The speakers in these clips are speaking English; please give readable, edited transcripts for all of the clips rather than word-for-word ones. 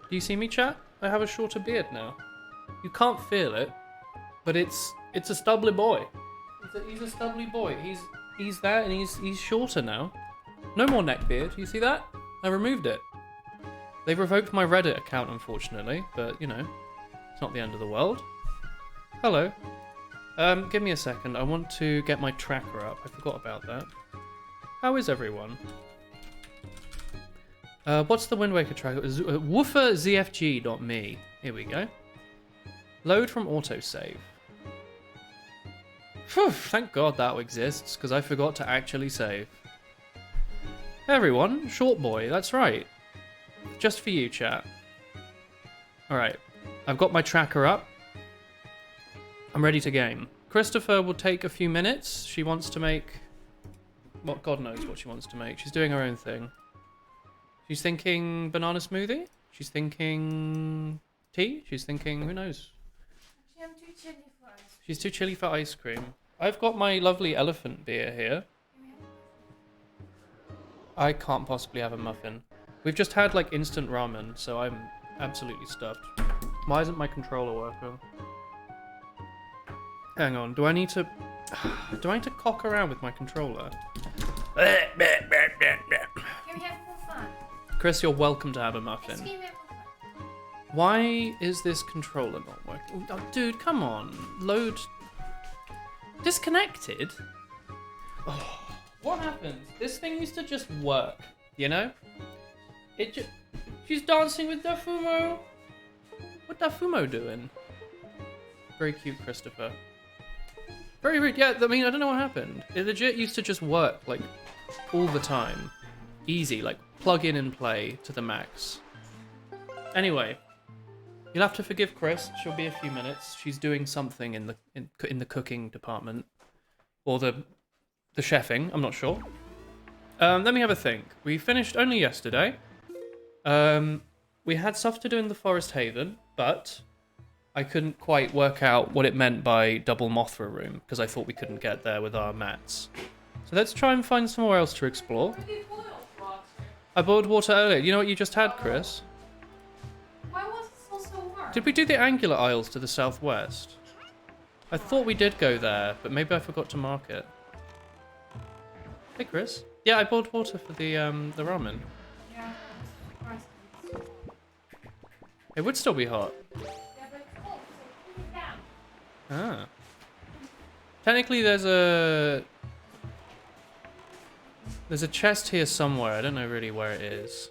Do you see me, chat? I have a shorter beard now. You can't feel it, but it's a stubbly boy. He's a stubbly boy. He's that, and he's shorter now. No more neck beard. You see that? I removed it. They've revoked my Reddit account, unfortunately, but you know, it's not the end of the world. Hello. Give me a second. I want to get my tracker up. I forgot about that. How is everyone? What's the Wind Waker tracker? wooferzfg.me. Here we go. Load from autosave. Phew, thank God that exists, because I forgot to actually save. Hey everyone, Short Boy, that's right. Just for you, chat. Alright, I've got my tracker up. I'm ready to game. Christopher will take a few minutes. She wants to make... well, God knows what she wants to make. She's doing her own thing. She's thinking banana smoothie. She's thinking tea. She's thinking, who knows? Actually, I'm too chilly for ice cream. She's too chilly for ice cream. I've got my lovely elephant beer here. I can't possibly have a muffin. We've just had like instant ramen, so I'm absolutely stuffed. Why isn't my controller working? Hang on, do I need to cock around with my controller? Can we have more fun? Chris, you're welcome to have a muffin. Can we have more fun? Why is this controller not working? Oh, dude, come on. Load. Disconnected? Oh, what happens? This thing used to just work, you know? She's dancing with Dafumo. What Dafumo doing? Very cute, Christopher. Very rude. Yeah, I mean, I don't know what happened. It legit used to just work, like, all the time. Easy, like, plug in and play to the max. Anyway, you'll have to forgive Chris. She'll be a few minutes. She's doing something in the cooking department. Or the chefing, I'm not sure. Let me have a think. We finished only yesterday. We had stuff to do in the Forest Haven, but I couldn't quite work out what it meant by double Mothra room, because I thought we couldn't get there with our mats. So let's try and find somewhere else to explore. I boiled water earlier. You know what you just had, Chris? Why was it so warm? Did we do the angular isles to the southwest? I thought we did go there, but maybe I forgot to mark it. Hey, Chris. Yeah, I boiled water for the ramen. Yeah, I'm surprised. It would still be hot. Yeah, but it's cold, so cool it down. Ah. Technically, there's a chest here somewhere. I don't know really where it is.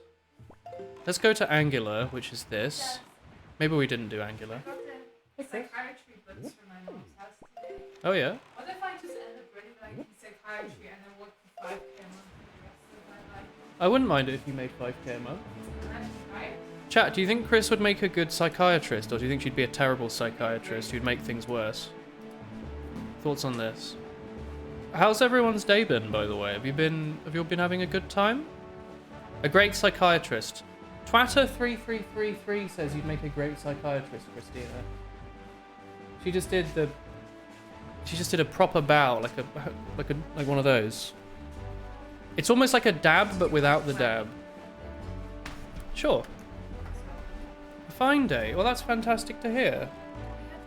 Let's go to angular, which is this. Yes. Maybe we didn't do angular. I got the psychiatry books from my mom's house today. Oh yeah. What if I just end up really liking psychiatry and then work for 5K a month for the rest of my life? I wouldn't mind it if you made 5k a month. That's right. Chat, do you think Chris would make a good psychiatrist, or do you think she'd be a terrible psychiatrist who'd make things worse? Thoughts on this? How's everyone's day been, by the way? Have you all been having a good time? A great psychiatrist. Twatter3333 says you'd make a great psychiatrist, Christina. She just did a proper bow, like one of those. It's almost like a dab, but without the dab. Sure. A fine day. Well, that's fantastic to hear.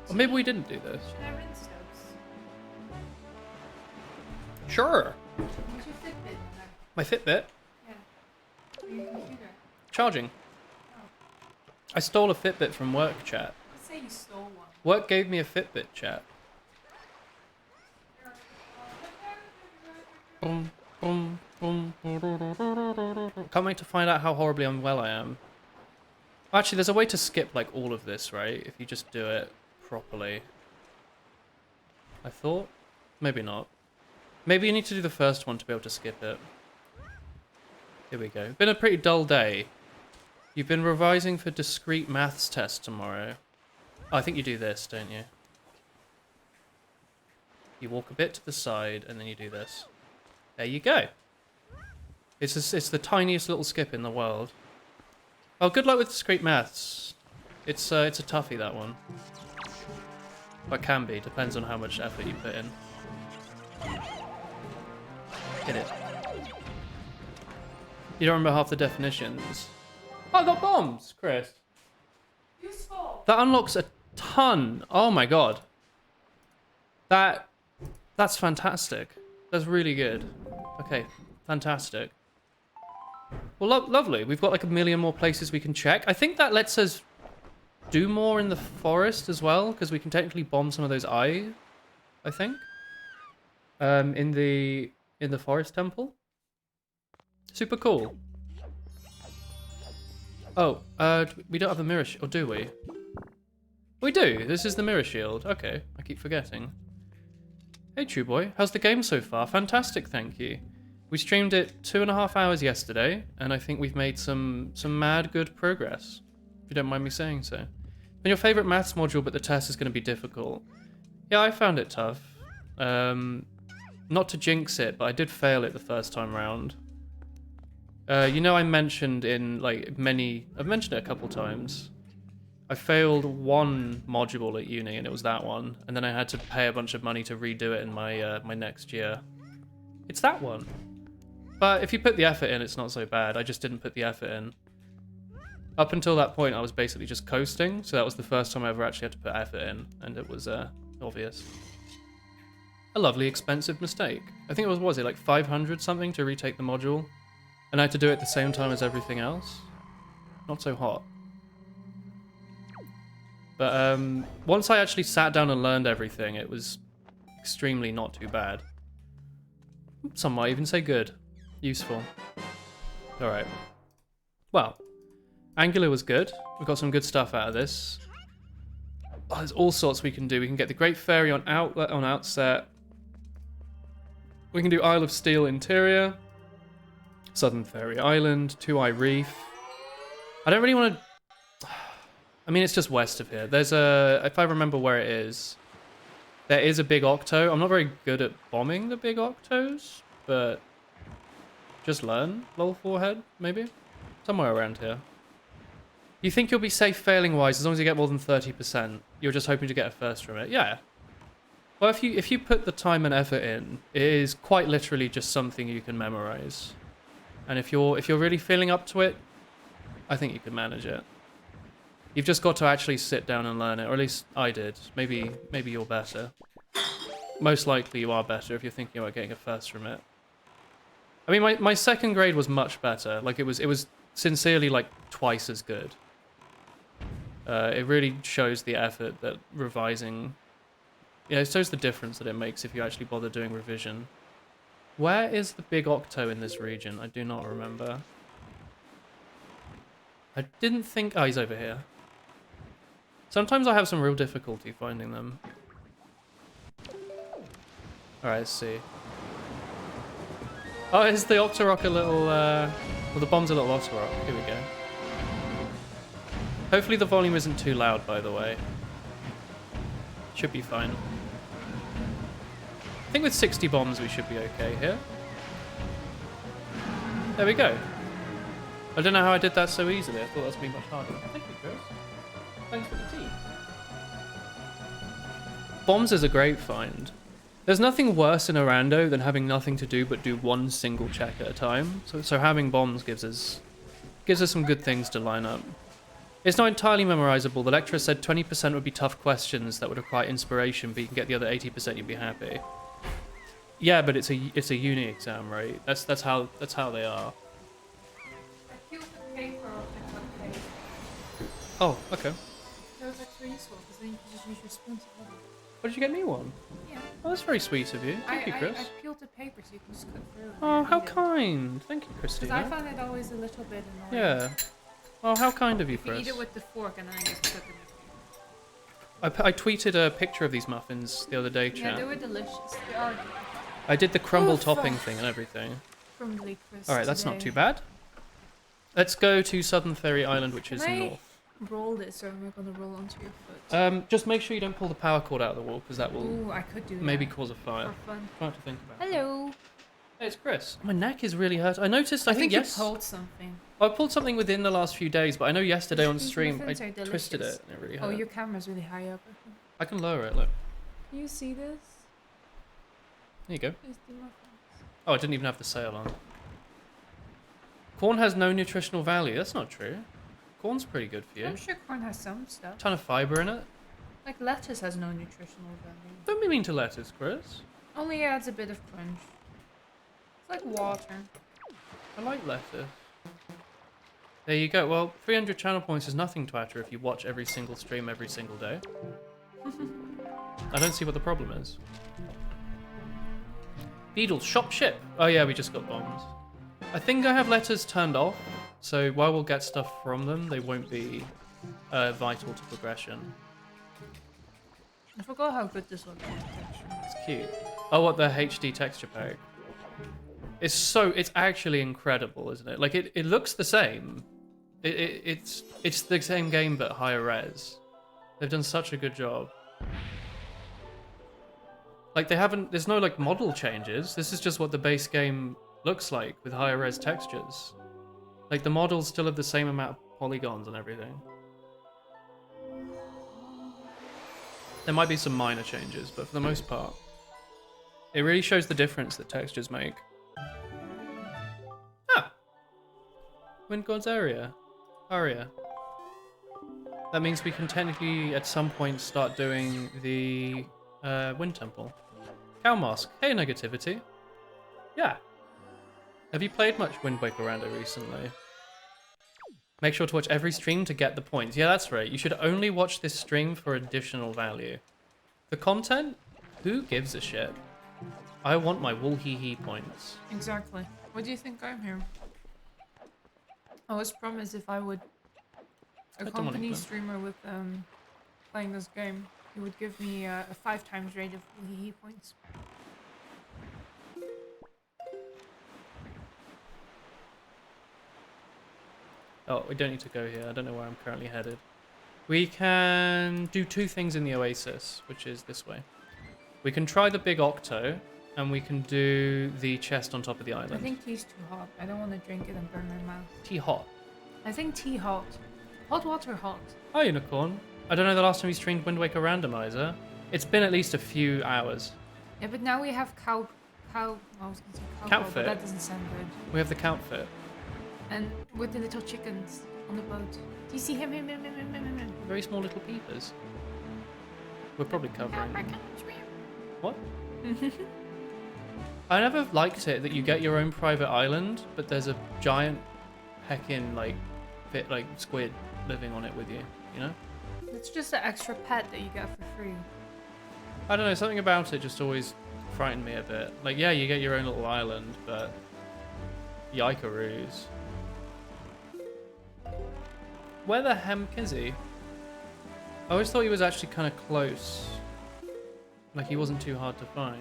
Or maybe we didn't do this. Should I rinse those? Sure. What's your Fitbit? My Fitbit. Yeah. For your computer. Charging. Oh. I stole a Fitbit from work, chat. Let's say you stole one. Work gave me a Fitbit, chat. Boom, boom, boom. Can't wait to find out how horribly unwell I am. Actually, there's a way to skip like all of this, right? If you just do it properly. I thought? Maybe not. Maybe you need to do the first one to be able to skip it. Here we go. Been a pretty dull day. You've been revising for discrete maths test tomorrow. Oh, I think you do this, don't you? You walk a bit to the side and then you do this. There you go. It's the tiniest little skip in the world. Oh, good luck with discrete maths. It's a toughie, that one. But can be, depends on how much effort you put in. Hit it. You don't remember half the definitions. Oh, I got bombs, Chris. Useful. That unlocks a ton. Oh my god. That's fantastic. That's really good. Okay, fantastic. Well, lovely. We've got like a million more places we can check. I think that lets us do more in the forest as well, because we can technically bomb some of those I think. In the forest temple. Super cool. Oh, we don't have a mirror shield, or do we? We do. This is the mirror shield. Okay, I keep forgetting. Hey, True Boy. How's the game so far? Fantastic, thank you. We streamed it 2.5 hours yesterday, and I think we've made some mad good progress, if you don't mind me saying so. Been your favorite maths module, but the test is going to be difficult. Yeah, I found it tough. Not to jinx it, but I did fail it the first time round. You know, I mentioned in like I've mentioned it a couple times. I failed one module at uni, and it was that one, and then I had to pay a bunch of money to redo it in my my next year. It's that one. But if you put the effort in, it's not so bad. I just didn't put the effort in. Up until that point, I was basically just coasting, so that was the first time I ever actually had to put effort in, and it was obvious. A lovely expensive mistake. I think it was it like 500 something to retake the module? And I had to do it at the same time as everything else? Not so hot. But once I actually sat down and learned everything, it was extremely not too bad. Some might even say good. Useful. Alright. Well, Angular was good. We got some good stuff out of this. Oh, there's all sorts we can do. We can get the Great Fairy on outset. We can do Isle of Steel interior. Southern Fairy Island. Two Eye Reef. I don't really want to... I mean, it's just west of here. There's a... If I remember where it is, there is a big octo. I'm not very good at bombing the big octos, but just learn. Lol forehead, maybe? Somewhere around here. You think you'll be safe failing-wise as long as you get more than 30%. You're just hoping to get a first from it. Yeah. Well, if you put the time and effort in, it is quite literally just something you can memorize. And if you're really feeling up to it, I think you can manage it. You've just got to actually sit down and learn it, or at least I did. Maybe you're better. Most likely you are better if you're thinking about getting a first from it. I mean, my second grade was much better. Like, it was sincerely, like, twice as good. It really shows the effort that revising... Yeah, it shows the difference that it makes if you actually bother doing revision. Where is the big octo in this region? I do not remember. I didn't think... Oh, he's over here. Sometimes I have some real difficulty finding them. Alright, let's see. Oh, is the Octorok a little... Well, the bomb's a little Octorok. Here we go. Hopefully the volume isn't too loud, by the way. Should be fine. I think with 60 bombs we should be okay here. There we go. I don't know how I did that so easily. I thought that was going to be much harder. Thank you, Chris. Thanks for the tea. Bombs is a great find. There's nothing worse in a rando than having nothing to do but do one single check at a time. So having bombs gives us some good things to line up. It's not entirely memorizable. The lecturer said 20% would be tough questions that would require inspiration, but you can get the other 80%, you'd be happy. Yeah, but it's a uni exam, right? That's how they are. I peeled the paper off the cupcake. Oh, okay. That was actually useful because then you can just use your spoon to hold it. What, did you get me one? Yeah. Oh, that's very sweet of you. Thank you, Chris. I peeled the paper so you can just cut through it. Oh, how kind. Thank you, Christina. Because I found it always a little bit annoying. Yeah. Oh, how kind of you, If you Chris. eat it with the fork and then I just cut them. I tweeted a picture of these muffins the other day, Yeah, chat. they were delicious. They are I did the crumble Oh, topping fuck. thing and everything. crumbly crisp. Alright, that's not today. too bad. Let's go to Southern Fairy Island, which is Can I north. roll this or am I going to roll onto your foot? Just make sure you don't pull the power cord out of the wall, because that will Ooh, I could do that. maybe cause a fire. For fun. Try not to think about it. Hello. Hey, it's Chris. My neck is really hurt. I noticed, I think you yes. pulled something. I pulled something within the last few days, but I know yesterday on These stream I muffins are twisted delicious. it and it really hurt. Oh, your camera's really high up. I can lower it, look. Can you see this? There you go. Is the muffins. Oh, I didn't even have the sail on. Corn has no nutritional value. That's not true. Corn's pretty good for you. I'm sure corn has some stuff. Ton of fiber in it. Like lettuce has no nutritional value. Don't be mean to lettuce, Chris. Only adds a bit of crunch. It's like water. I like lettuce. There you go. Well, 300 channel points is nothing to Twitter if you watch every single stream every single day. I don't see what the problem is. Beetles, shop ship. Oh yeah, we just got bombs. I think I have letters turned off, so while we'll get stuff from them, they won't be vital to progression. I forgot how good this looks. It's cute. Oh, what, the HD texture pack? It's actually incredible, isn't it? Like it looks the same. It's the same game but higher res. They've done such a good job. Like there's no like model changes. This is just what the base game looks like with higher res textures. Like the models still have the same amount of polygons and everything. There might be some minor changes, but for the most part, it really shows the difference that textures make. Ah! Wind God's Aria. That means we can technically at some point start doing the Wind Temple. Cow Mask. Hey, Negativity. Yeah. Have you played much Wind Waker Rando recently? Make sure to watch every stream to get the points. Yeah, that's right. You should only watch this stream for additional value. The content? Who gives a shit? I want my wool hee hee points. Exactly. What do you think I'm here? I was promised if I would accompany streamer with playing this game, he would give me a 5 times rate of hee points. Oh, we don't need to go here. I don't know where I'm currently headed. We can do 2 things in the Oasis, which is this way. We can try the big octo, and we can do the chest on top of the island. I think tea's too hot. I don't want to drink it and burn my mouth. Tea hot? I think tea hot. Hot water hot. Oh, Unicorn. I don't know the last time we streamed Wind Waker Randomizer. It's been at least a few hours. Yeah, but now we have I was going to say Count but fit. that doesn't sound good. We have the count fit. And with the little chickens on the boat. Do you see him? Very small little peepers. We're probably covering. What? I never liked it that you get your own private island, but there's a giant heckin' like squid living on it with you, you know? It's just an extra pet that you get for free. I don't know, something about it just always frightened me a bit. Like, yeah, you get your own little island, but yikaroos. Where the hemp is he? I always thought he was actually kind of close. Like he wasn't too hard to find.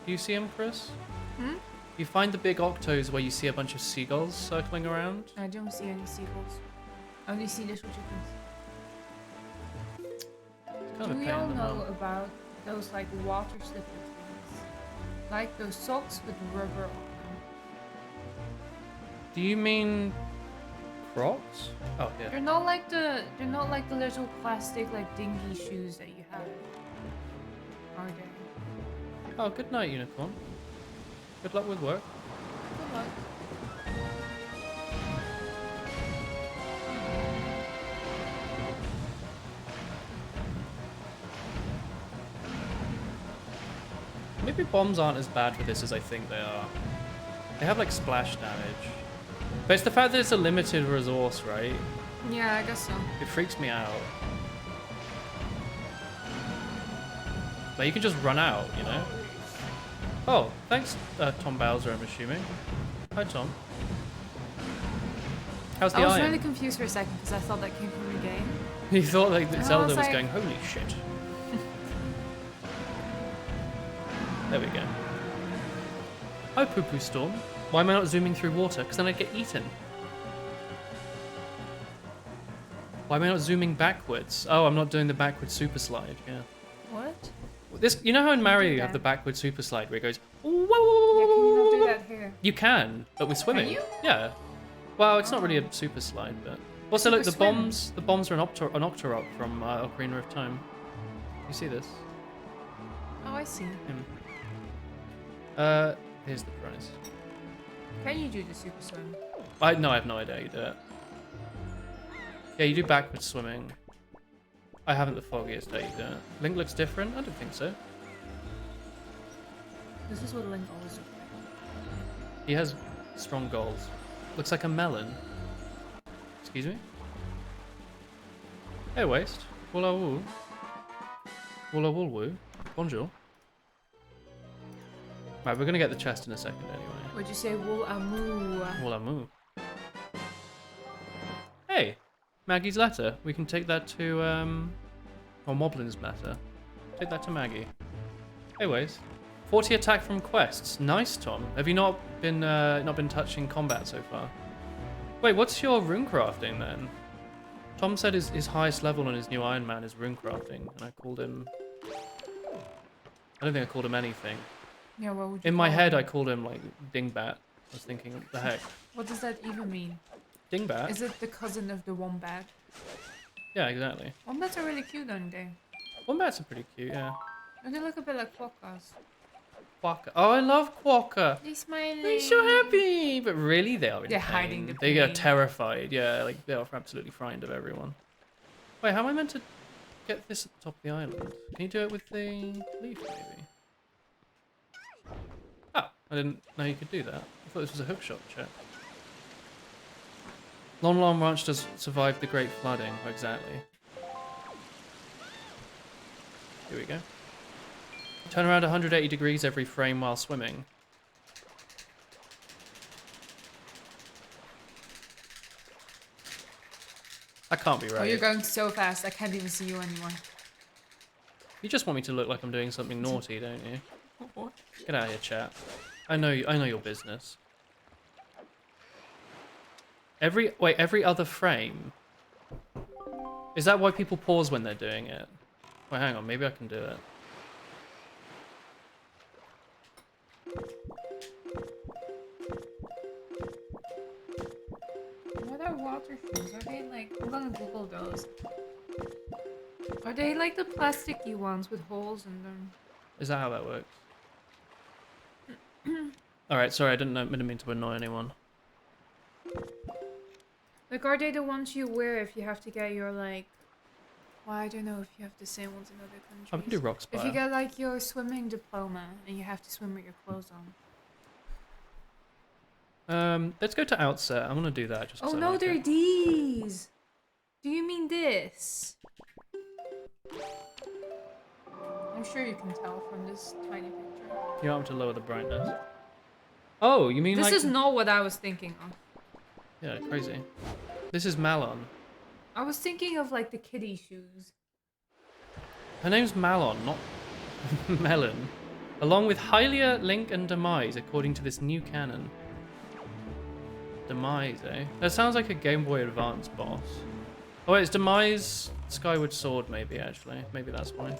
Do you see him, Chris? Hmm? You find the big octos where you see a bunch of seagulls circling around? I don't see any seagulls. I only see little chickens. Kind of a Do we pain all in the know bum. about those like water slipper things? Like those socks with rubber on them. Do you mean Crocs? Oh yeah. They're not like the little plastic like dinghy shoes that you have. Are they? Oh, good night, Unicorn. Good luck with work. Good luck. Maybe bombs aren't as bad for this as I think they are. They have like splash damage. But it's the fact that it's a limited resource, right? Yeah, I guess so. It freaks me out. Like you can just run out, you know? Oh, thanks, Tom Bowser, I'm assuming. Hi, Tom. How's the I was iron? really confused for a second because I thought that came from the game. You thought like that And I Zelda was was like- going, holy shit. There we go. Hi, Poo Poo Storm. Why am I not zooming through water? Because then I'd get eaten. Why am I not zooming backwards? Oh, I'm not doing the backward super slide, yeah. What? This, you know how in Mario you have that. the backward super slide where it goes, whoa, Yeah, can you not do that here? You can, but with swimming. you? Yeah. Well, it's not really a super slide, but also look, the Super swim. bombs are an Octorok from Ocarina of Time. You see this? Oh, I see. Here's the prize. Can you do the super swim? No, I have no idea how you do it. Yeah, you do backwards swimming. I haven't the foggiest how you do it. Link looks different? I don't think so. This is what Link always looks like. He has strong goals. Looks like a melon. Excuse me? Hey, waste. Woola woo. Woola wool woo. Bonjour. Right, we're gonna get the chest in a second anyway. Would you say wool amoo? Woola moo. Hey! Maggie's letter. We can take that to, or Moblin's letter. Take that to Maggie. Hey, waste. 40 attack from quests. Nice, Tom. Have you not been touching combat so far? Wait, what's your rune crafting then? Tom said his highest level on his new Iron Man is rune crafting, and I called him... I don't think I called him anything. Yeah, what would you In my call head, him? I called him, like, Dingbat. I was thinking, what the heck? What does that even mean? Dingbat? Is it the cousin of the wombat? Yeah, exactly. Wombats are really cute, aren't they? Wombats are pretty cute, yeah. And they look a bit like quokkas. Quokka. Oh, I love Quokka. They're smiling. They're so happy. But really, they are in They're pain. hiding the They are pain. terrified. Yeah, like, they are absolutely frightened of everyone. Wait, how am I meant to get this at the top of the island? Can you do it with the leaf, maybe? Oh, I didn't know you could do that. I thought this was a hookshot check. Lon Lon Ranch does survive the Great Flooding. Exactly. Here we go. Turn around 180 degrees every frame while swimming. That can't be right. Oh, you're going so fast, I can't even see you anymore. You just want me to look like I'm doing something naughty, don't you? What? Get out of here, chat. I know your business. Every other frame. Is that why people pause when they're doing it? Wait, hang on, maybe I can do it. What are water shoes? Are they like... I'm gonna Google those. Are they like the plasticky ones with holes in them? Is that how that works? Alright, sorry, I didn't mean to annoy anyone. Like, are they the ones you wear if you have to get your, like... Well, I don't know if you have the same ones in other countries. I can do rock If you get, like, your swimming diploma and you have to swim with your clothes on. Let's go to outset. I'm gonna do that just 'cause Oh I no, like they're it. these! Do you mean this? I'm sure you can tell from this tiny picture. You want to lower the brightness. Oh, you mean This like... is not what I was thinking of. Yeah, crazy. This is Malon. I was thinking of like the kiddie shoes. Her name's Malon, not Melon. Along with Hylia, Link, and Demise, according to this new canon. Demise, eh? That sounds like a Game Boy Advance boss. Oh wait, it's Demise Skyward Sword, maybe, actually. Maybe that's why.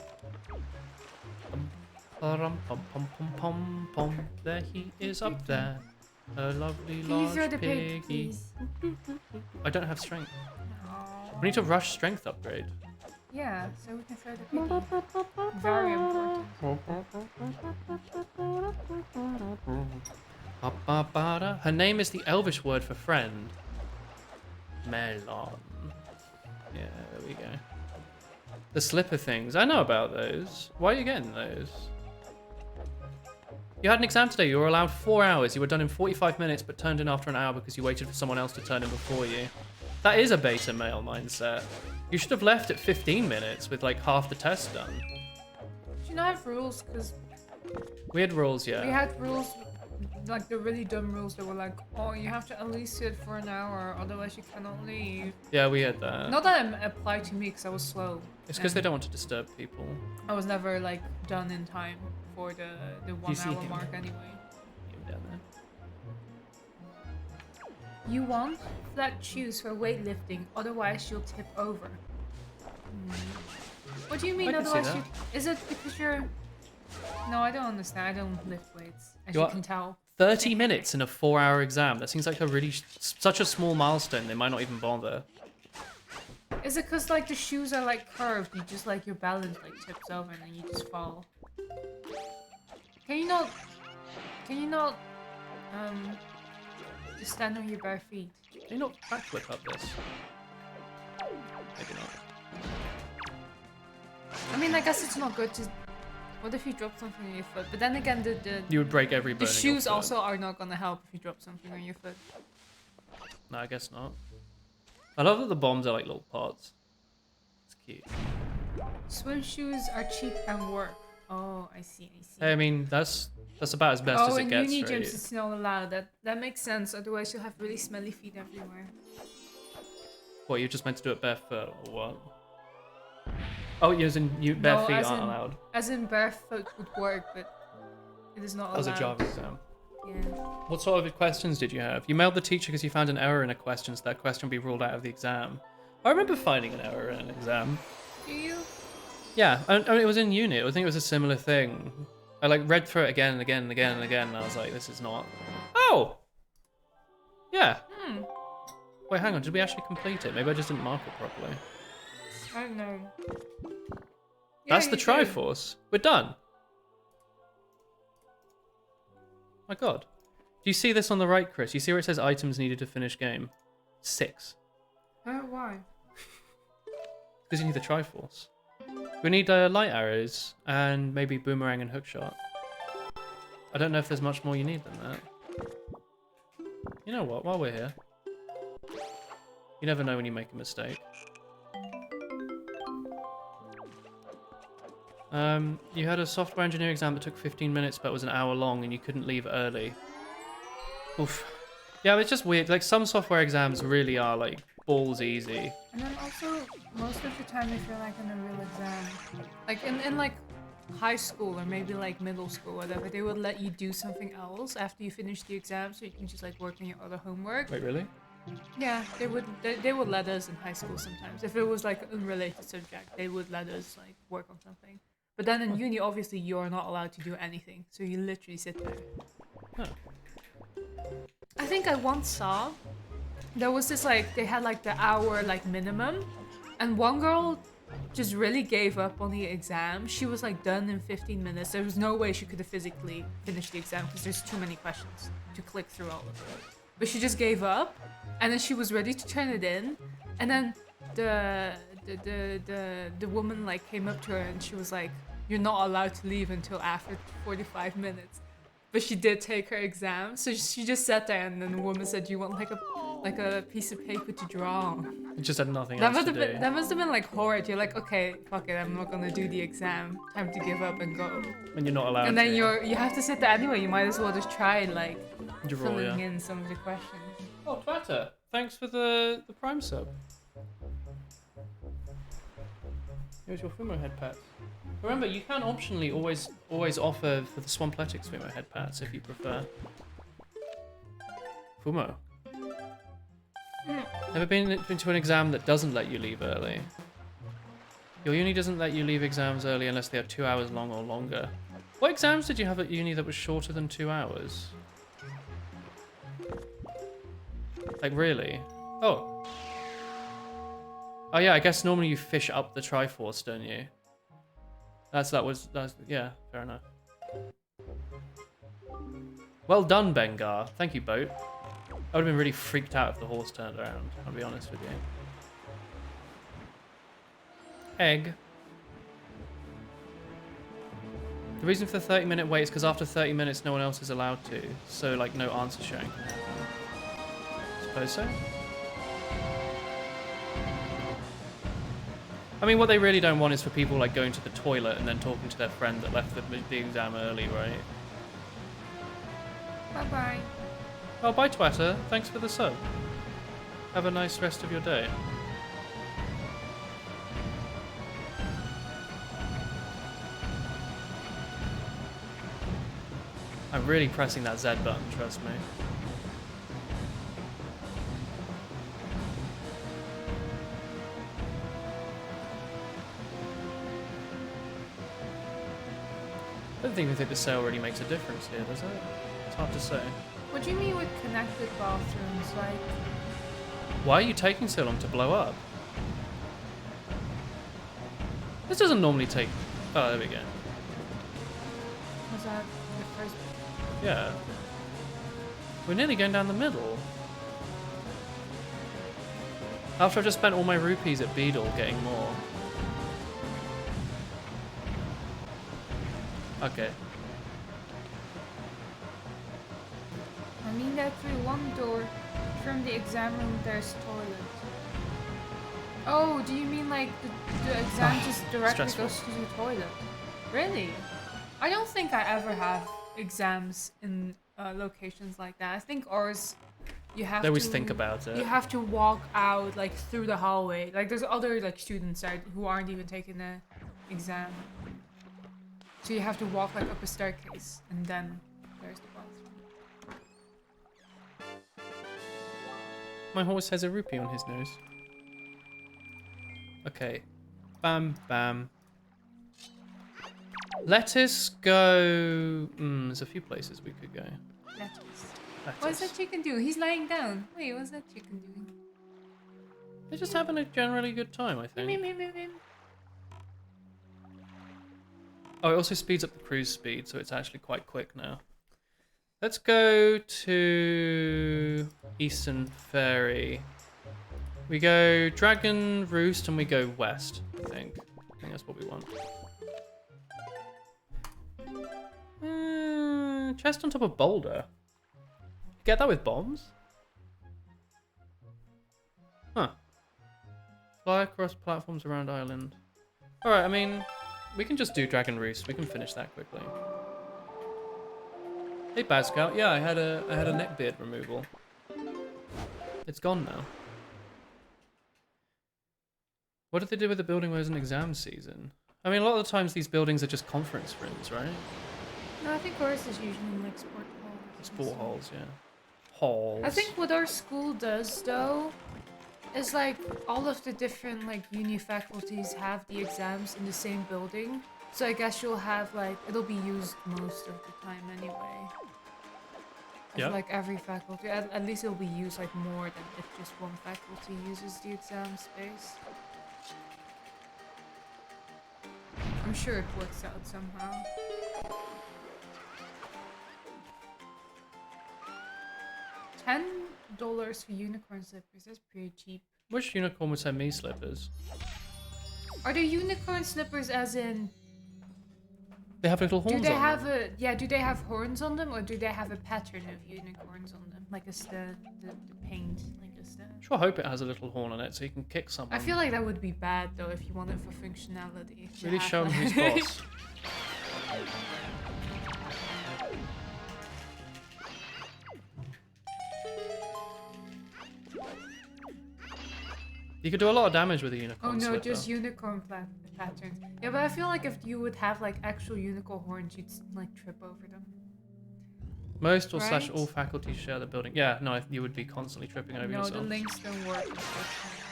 There he is up there. A lovely These are the large piggy. piggies. I don't have strength. Aw. We need to rush strength upgrade. Yeah, so we can throw the piggy. Very important. Her name is the Elvish word for friend. Melon. Yeah, there we go. The slipper things. I know about those. Why are you getting those? You had an exam today. You were allowed 4 hours. You were done in 45 minutes, but turned in after an hour because you waited for someone else to turn in before you. That is a beta male mindset. You should have left at 15 minutes with like half the test done. Do you not have rules? Because We had rules, yeah. we had rules, like the really dumb rules that were like, oh, you have to at least sit for an hour, otherwise you cannot leave. Yeah, we had that. Not that it applied to me because I was slow. It's because they and don't want to disturb people. I was never like done in time for the You see 1 hour him? mark anyway. You down there. You want flat shoes for weightlifting, otherwise you'll tip over. What do you mean I can see otherwise that. you... Is it because you're... No, I don't understand. I don't lift weights, as You you are- can tell. 30 minutes in a 4-hour exam. That seems like a really such a small milestone. They might not even bother. Is it because like the shoes are like curved? You just like your balance like tips over and then you just fall. Can you not? Just stand on your bare feet? Can you not backflip up this? I mean, I guess it's not good to... What if you drop something on your foot? But then again, You would break every bone the in your shoes foot. also are not gonna help if you drop something on your foot. No, I guess not. I love that the bombs are like little pots. It's cute. Swim shoes are cheap and work. Oh, I see. Hey, I mean, that's about as best as it gets, uni right? gyms it's not allowed. That makes sense. Otherwise, you'll have really smelly feet everywhere. What, you're just meant to do it barefoot or what? Oh, as in bare feet aren't allowed. As in barefoot would work, but it is not allowed. As a Java exam. Yeah. What sort of questions did you have? You mailed the teacher because you found an error in a question, so that question would be ruled out of the exam. I remember finding an error in an exam. Do you? Yeah, I mean, it was in unit. I think it was a similar thing. I like read through it again and again and again and again, and I was like, this is not... Oh! Yeah. Wait, hang on, did we actually complete it? Maybe I just didn't mark it properly. I don't know. That's the Triforce. We're done. My god. Do you see this on the right, Chris? You see where it says items needed to finish game? 6. Why? Because you need the Triforce. We need light arrows and maybe boomerang and hookshot. I don't know if there's much more you need than that. You know what? While we're here, you never know when you make a mistake. You had a software engineering exam that took 15 minutes but was an hour long and you couldn't leave early. Oof. Yeah, it's just weird. Like, some software exams really are, like, balls easy. And then also, most of the time if you're, like, in a real exam, like, in like, high school or maybe, like, middle school or whatever, they would let you do something else after you finish the exam so you can just, like, work on your other homework. Wait, really? Yeah, they would let us in high school sometimes. If it was, like, an unrelated subject, they would let us, like, work on something. But then in uni, obviously, you're not allowed to do anything. So you literally sit there. Huh. I think I once saw, there was this, like, they had, like, the hour, like, minimum. And one girl just really gave up on the exam. She was, like, done in 15 minutes. There was no way she could have physically finished the exam because there's too many questions to click through all of it. But she just gave up. And then she was ready to turn it in. And then the woman, like, came up to her and she was like, you're not allowed to leave until after 45 minutes. But she did take her exam, so she just sat there, and then the woman said, "Do you want like a piece of paper to draw on?" It just had nothing else to do. That must have been like horrid. You're like, okay, fuck it, I'm not gonna do the exam. Time to give up and go. And you're not allowed. And then you have to sit there anyway. You might as well just try like Draw, filling in some of the questions. Oh, Twitter! Thanks for the Prime sub. Here's your Fumo head pats. Remember, you can optionally always offer for the Swampletics Fumo head pats if you prefer. Fumo. Never been into an exam that doesn't let you leave early. Your uni doesn't let you leave exams early unless they are 2 hours long or longer. What exams did you have at uni that was shorter than 2 hours? Like, really? Oh. Oh yeah, I guess normally you fish up the Triforce, don't you? Yeah, fair enough. Well done, Bengar. Thank you, boat. I would have been really freaked out if the horse turned around, I'll be honest with you. Egg. The reason for the 30-minute wait is because after 30 minutes no one else is allowed to, so like no answer sharing can happen. Suppose so? I mean, what they really don't want is for people like going to the toilet and then talking to their friend that left the exam early, right? Bye-bye. Oh, bye, Twitter. Thanks for the sub. Have a nice rest of your day. I'm really pressing that Z button, trust me. I don't even think the sale really makes a difference here, does it? It's hard to say. What do you mean with connected bathrooms? Like, why are you taking so long to blow up? This doesn't normally take... Oh, there we go. was that the first? Yeah. We're nearly going down the middle. After I've just spent all my rupees at Beedle getting more. Okay. I mean that through one door. From the exam room, there's toilet. Oh, do you mean like the exam just directly stressful. goes to the toilet? Really? I don't think I ever have exams in locations like that. I think ours, you have They always to think about it. You have to walk out like through the hallway. Like there's other like students out who aren't even taking the exam. So you have to walk like up a staircase and then there's the bathroom. My horse has a rupee on his nose. Okay. Bam, bam. Let us go... there's a few places we could go. Lettuce. Lettuce. What does that chicken do? He's lying down. Wait, what's that chicken doing? They're just having a generally good time, I think. Oh, it also speeds up the cruise speed, so it's actually quite quick now. Let's go to Eastern Ferry. We go Dragon Roost and we go west, I think. I think that's what we want. Chest on top of boulder. Get that with bombs? Huh. Fly across platforms around island. Alright, I mean, we can just do Dragon Roost. We can finish that quickly. Hey, Bad Scout. Yeah, I had a neckbeard removal. It's gone now. What did they do with the building where it was an exam season? I mean, a lot of the times these buildings are just conference rooms, right? No, I think ours is usually like sport halls. Sport halls, yeah. Halls. I think what our school does though is like all of the different like uni faculties have the exams in the same building. So I guess you'll have like, it'll be used most of the time anyway. Yeah. Like every faculty, at least it'll be used like more than if just one faculty uses the exam space. I'm sure it works out somehow. $10 for unicorn slippers, that's pretty cheap. Which unicorn would send me slippers? Are there unicorn slippers as in... They have little horns do they on have them. do they have horns on them or do they have a pattern of unicorns on them? Like it's the paint, like it's the... Sure hope it has a little horn on it so you can kick someone. I feel like that would be bad though if you want it for functionality. Really show them who's boss. You could do a lot of damage with a unicorn Oh no, slipper. just unicorn patterns. Yeah, but I feel like if you would have like actual unicorn horns, you'd like trip over them. Most or slash Right? all faculties share the building. Yeah, no, you would be constantly tripping over No, yourself. the links don't work. Unfortunately.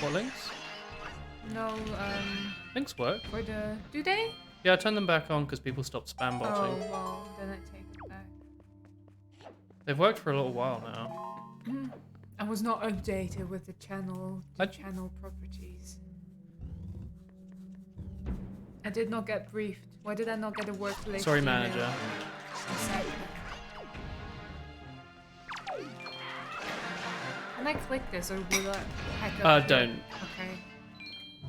What links? No, Links work. for the... Do they? Yeah, I turned them back on because people stopped spam Oh, botting. well, then I take it back. They've worked for a little while now. I was not updated with the channel I- channel properties. I did not get briefed. Why did I not get a workplace? Sorry, email? manager. Exactly. Can I click this or will that hack up? Don't. Okay.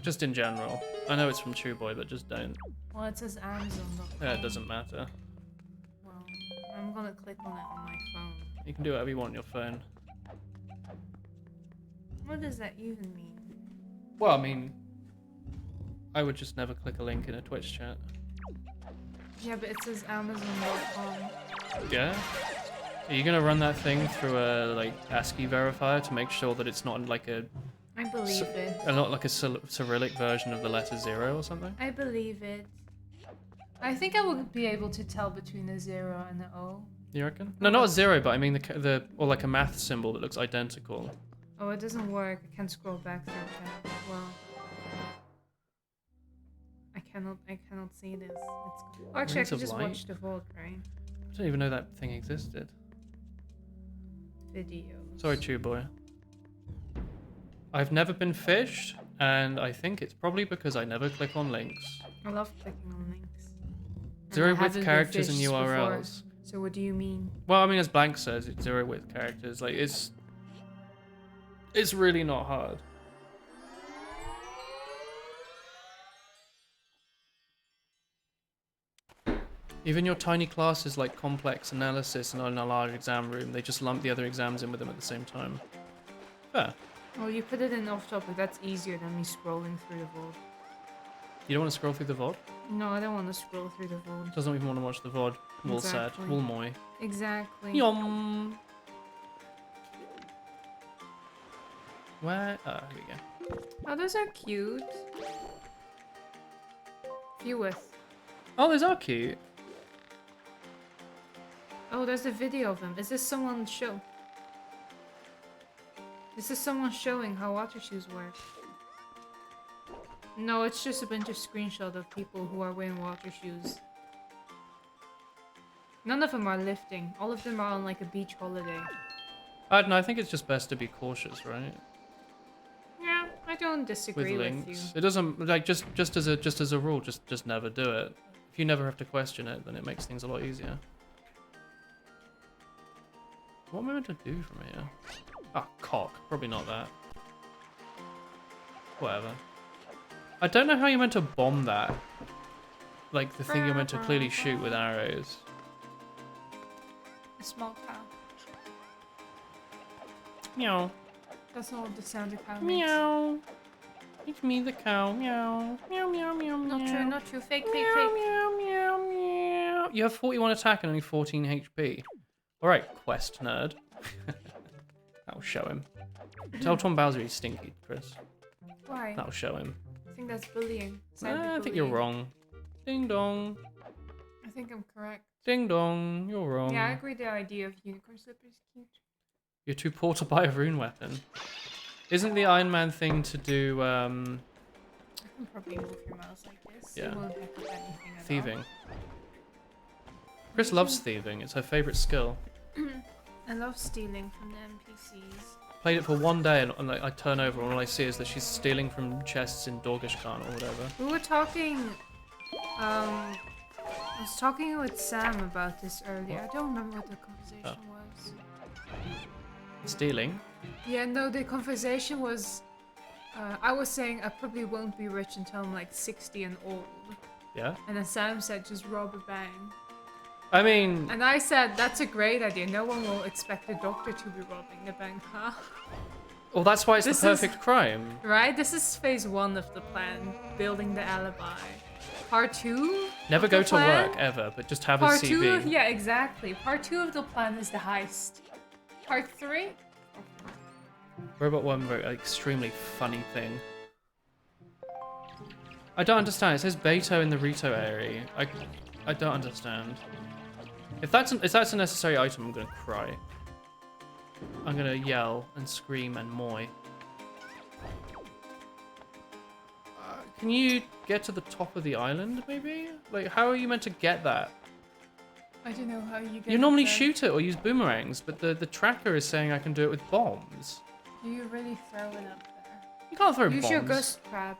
Just in general. I know it's from Chew Boy, but just don't. Well, it says Amazon.com. Yeah, it doesn't matter. Well, I'm gonna click on it on my phone. You can do whatever you want on your phone. What does that even mean? Well, I mean, I would just never click a link in a Twitch chat. Yeah, but it says Amazon.com. Yeah? Are you gonna run that thing through a like ASCII verifier to make sure that it's not like a I believe it. not like a Cyrillic version of the letter 0 or something? I believe it. I think I would be able to tell between a 0 and an O. You reckon? No, not a 0, but I mean the or like a math symbol that looks identical. Oh, it doesn't work. I can't scroll back through chat. Well, I cannot see this. It's... Oh, actually, Rings I of could just light? watch the vault, right? I didn't even know that thing existed. Videos. Sorry, Chew Boy. I've never been fished, and I think it's probably because I never click on links. I love clicking on links. And Zero I width haven't been characters and fished URLs. before. So what do you mean? Well, I mean, as Blank says, it's 0 width characters. Like, it's really not hard. Even your tiny classes like complex analysis and in a large exam room, they just lump the other exams in with them at the same time. Fair. Well, you put it in off topic. That's easier than me scrolling through the VOD. You don't want to scroll through the VOD? No, I don't want to scroll through the VOD. Doesn't even want to watch the VOD. Wool sad. Exactly. Wool moy. Exactly. Yum. Where? Oh, here we go. Oh, those are cute. Few with. Oh, those are cute. Oh, there's a video of them. Is this someone's show? Is this someone showing how water shoes work? No, it's just a bunch of screenshots of people who are wearing water shoes. None of them are lifting. All of them are on like a beach holiday. I don't know, I think it's just best to be cautious, right? Yeah, I don't disagree with you. It doesn't like just as a rule, just never do it. If you never have to question it, then it makes things a lot easier. What am I meant to do from here? Ah, cock. Probably not that. Whatever. I don't know how you're meant to bomb that. Like the thing you're meant to clearly shoot with arrows. A small cow. Meow. That's not what the sound of cow makes. Meow. It's me, the cow. Meow. Meow, meow, meow, meow. Not true, not true. Fake, fake, Meow, fake. meow, meow, meow. You have 41 attack and only 14 HP. Alright, quest nerd. That'll show him. Tell Tom Bowser he's stinky, Chris. Why? That'll show him. I think that's bullying. I think you're wrong. Ding dong. I think I'm correct. Ding dong. You're wrong. Yeah, I agree the idea of unicorn slippers is cute. You're too poor to buy a rune weapon. Isn't the Iron Man thing to do, I can probably move your mouse like this. Yeah. It won't pick up anything at all. thieving? Chris loves thieving. It's her favorite skill. I love stealing from the NPCs. Played it for one day and I turn over and all I see is that she's stealing from chests in Dorgish Khan or whatever. We were talking, I was talking with Sam about this earlier. I don't remember what the conversation was. Stealing? Yeah, no, the conversation was, I was saying I probably won't be rich until I'm like 60 and old. Yeah? And then Sam said just rob a bank. I mean... And I said, that's a great idea. No one will expect a doctor to be robbing a bank, huh? Well, that's why it's This the perfect crime. Right? This is phase 1 of the plan. Building the alibi. Part 2? Never of go the to plan? work, ever, but just have Part a 2? CV. Yeah, exactly. Part 2 of the plan is the heist. Part 3? Robot 1 wrote an extremely funny thing. I don't understand. It says Beto in the Rito area. I don't understand. If that's a necessary item, I'm gonna cry. I'm gonna yell and scream and moy. Can you get to the top of the island, maybe? Like, how are you meant to get that? I don't know how you get You normally up there. shoot it or use boomerangs, but the tracker is saying I can do it with bombs. Do you really throw it up there? You can't throw Use bombs. your ghost crab.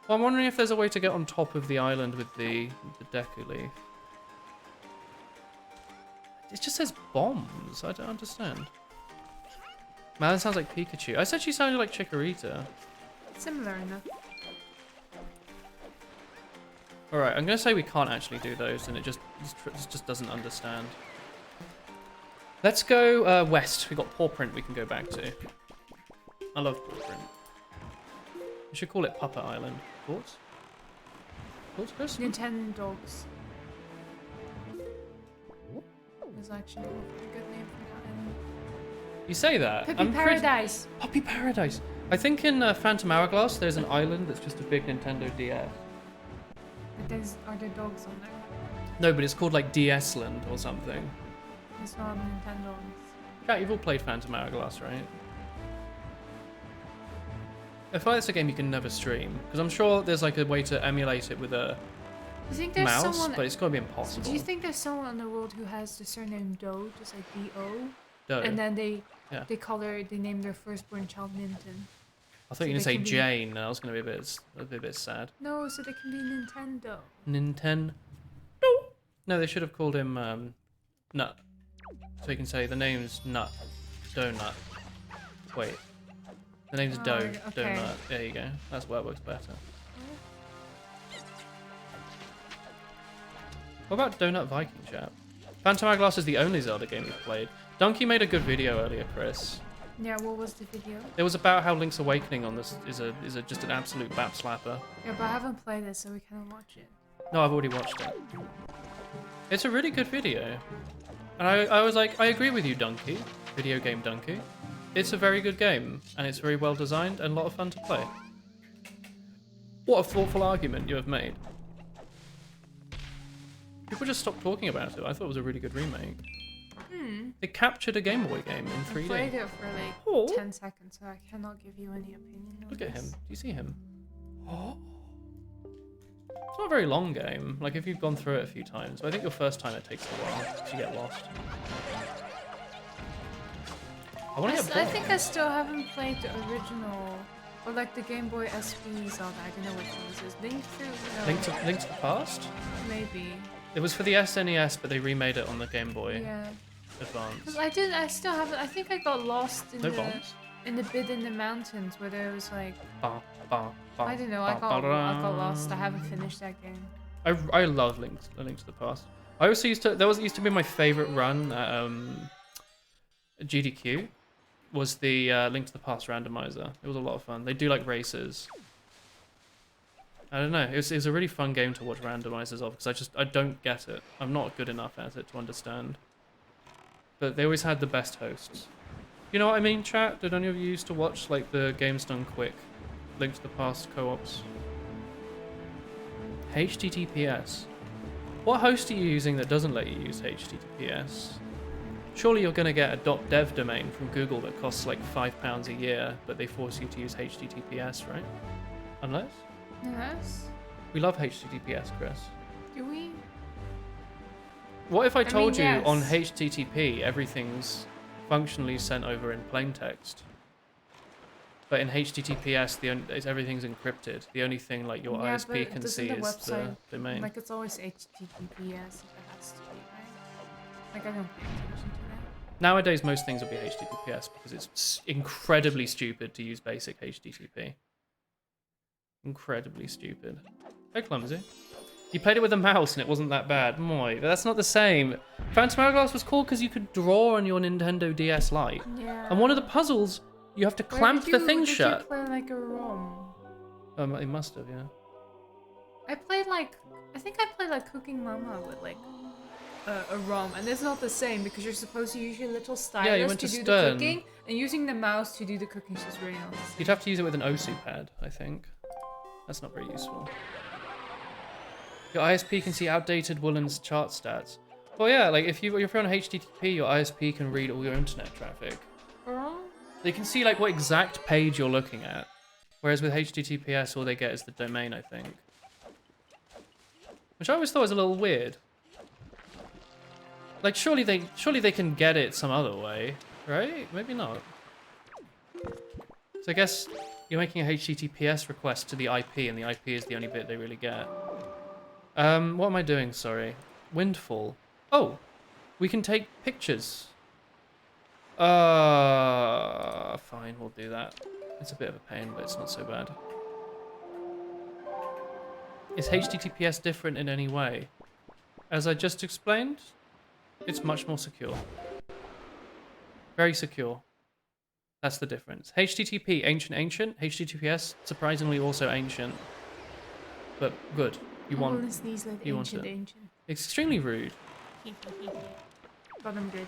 Well, I'm wondering if there's a way to get on top of the island with the Deku Leaf. It just says bombs. I don't understand. Man, that sounds like Pikachu. I said she sounded like Chikorita. Similar enough. Alright, I'm going to say we can't actually do those, and it just doesn't understand. Let's go west. We've got Paw Print we can go back to. I love Paw Print. We should call it Puppet Island. Thoughts? Thoughts, Chris? Nintendogs. There's actually a pretty good name for that island. You say that? Puppy Paradise! Puppy Paradise! I think in Phantom Hourglass there's an island that's just a big Nintendo DS. But are there dogs on there? No, but it's called like DS Land or something. It's not Nintendo. Kat, you've all played Phantom Hourglass, right? I feel like it's a game you can never stream, because I'm sure there's like a way to emulate it with a You think there's mouse, someone? but it's got to be impossible. Do you think there's someone in the world who has the surname Doe, just like D-O, No. and then they Yeah. they name their firstborn child Ninten? I thought so you were going to they say can be- Jane, and I was going to be a bit sad. No, so they can be Nintendo. Nintendo. No, they should have called him Nut. So you can say the name's Nut. Donut. Wait. The name's Doe. okay. Donut. There you go. That's where it works better. What about Donut Viking, chap? Phantom Hourglass is the only Zelda game you've played. Donkey made a good video earlier, Chris. Yeah, what was the video? It was about how Link's Awakening on this is just an absolute bap slapper. Yeah, but I haven't played it, so we cannot watch it. No, I've already watched it. It's a really good video. And I was like, I agree with you, Donkey. Video game Donkey. It's a very good game, and it's very well designed and a lot of fun to play. What a thoughtful argument you have made. People just stopped talking about it. I thought it was a really good remake. It captured a Game Boy game in 3D. I played it for like 10 seconds, so I cannot give you any opinion on Look at this. him. Do you see him? Oh. It's not a very long game. Like, if you've gone through it a few times. But I think your first time it takes a while because you get lost. I think I still haven't played the original, or like the Game Boy SP Zelda. I don't know which one this is. Link to the Past? Maybe. It was for the SNES, but they remade it on the Game Boy Advance. Advance. I still haven't. I think I got lost in bombs? in the bit in the mountains where there was like. I don't know. I got lost. I haven't finished that game. I love Link to the Past. I also used to be my favorite run at GDQ. Was the Link to the Past randomizer. It was a lot of fun. They do like races. I don't know. It was a really fun game to watch randomizers of because I don't get it. I'm not good enough at it to understand. But they always had the best hosts. You know what I mean, chat? Did any of you used to watch like the Games Done Quick Link to the Past co-ops? HTTPS. What host are you using that doesn't let you use HTTPS? Surely you're going to get a .dev domain from Google that costs like £5 a year, but they force you to use HTTPS, right? Unless? Yes. We love HTTPS, Chris. Do we? What if I told you yes. on HTTP everything's functionally sent over in plain text, but in HTTPS everything's encrypted. The only thing like your ISP can see is the domain. Like it's always HTTPS if it has to be, right? Like I don't pay attention to that. Nowadays, most things will be HTTPS because it's incredibly stupid to use basic HTTP. Incredibly stupid. Hey, Clumsy. You played it with a mouse and it wasn't that bad. Moy, but that's not the same. Phantom Hourglass was cool because you could draw on your Nintendo DS Lite. Yeah. And one of the puzzles, you have to clamp the thing shut. Did you play like a ROM? It must have, yeah. I think I played like Cooking Mama with like a ROM, and it's not the same because you're supposed to use your little stylus to do the cooking, and using the mouse to do the cooking is just really not the same. You'd have to use it with an OSU pad, I think. That's not very useful. Your ISP can see outdated Woolen's chart stats. Well, yeah, like if you're on HTTP, your ISP can read all your internet traffic. They can see like what exact page you're looking at. Whereas with HTTPS, all they get is the domain, I think. Which I always thought was a little weird. Like surely they can get it some other way, right? Maybe not. So I guess you're making a HTTPS request to the IP, and the IP is the only bit they really get. What am I doing? Sorry. Windfall. Oh, we can take pictures. Fine, we'll do that. It's a bit of a pain, but it's not so bad. Is HTTPS different in any way? As I just explained, it's much more secure. Very secure. That's the difference. HTTP, ancient. HTTPS, surprisingly also ancient. But good. You want it. Extremely rude. But I'm good.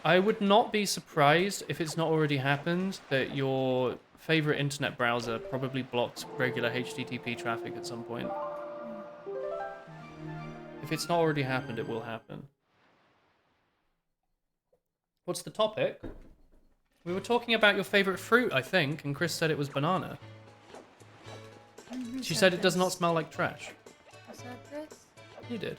I would not be surprised if it's not already happened that your favorite internet browser probably blocks regular HTTP traffic at some point. If it's not already happened, it will happen. What's the topic? We were talking about your favorite fruit, I think, and Chris said it was banana. She said it does not smell like trash. I said this? You did.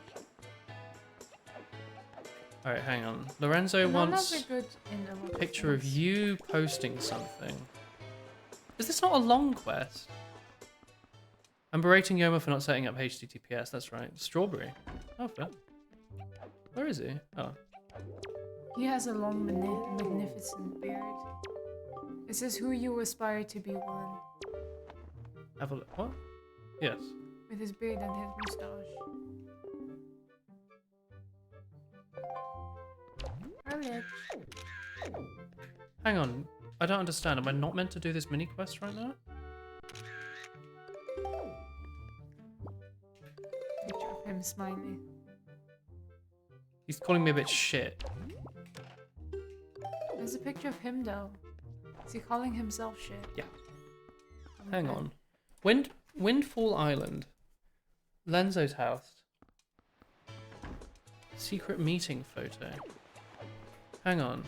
Alright, hang on. Lorenzo wants a picture of you posting something. Is this not a long quest? I'm berating Yoma for not setting up HTTPS, that's right. Strawberry. Oh, fair. Where is he? Oh. He has a long, magnificent beard. It says who you aspire to be one. Have a look. What? Yes. With his beard and his moustache. Alex. Hang on. I don't understand. Am I not meant to do this mini quest right now? Picture of him smiling. He's calling me a bit shit. There's a picture of him though. Is he calling himself shit? Yeah. Hang on. Windfall Island. Lenzo's house. Secret meeting photo. Hang on.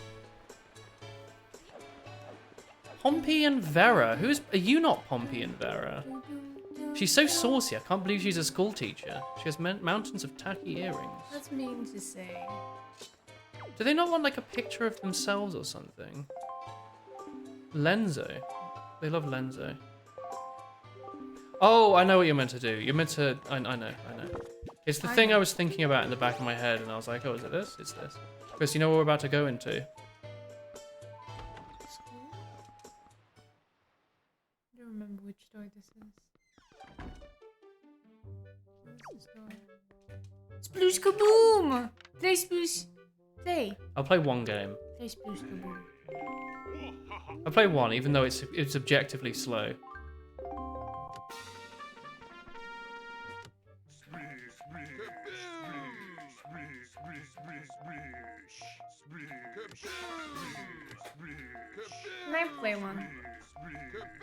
Pompey and Vera. Are you not Pompey and Vera? She's so saucy. I can't believe she's a school teacher. She has mountains of tacky earrings. That's mean to say. Do they not want like a picture of themselves or something? Lenzo. They love Lenzo. Oh, I know what you're meant to do. You're meant to... I know. It's the thing I was thinking about in the back of my head, and I was like, oh, is it this? It's this. Chris, you know what we're about to go into? I don't remember which door this is. Where's this door? Sploosh kaboom! Play sploosh. Play. I'll play one game. Play sploosh kaboom. I'll play one, even though it's objectively slow. Can I play one?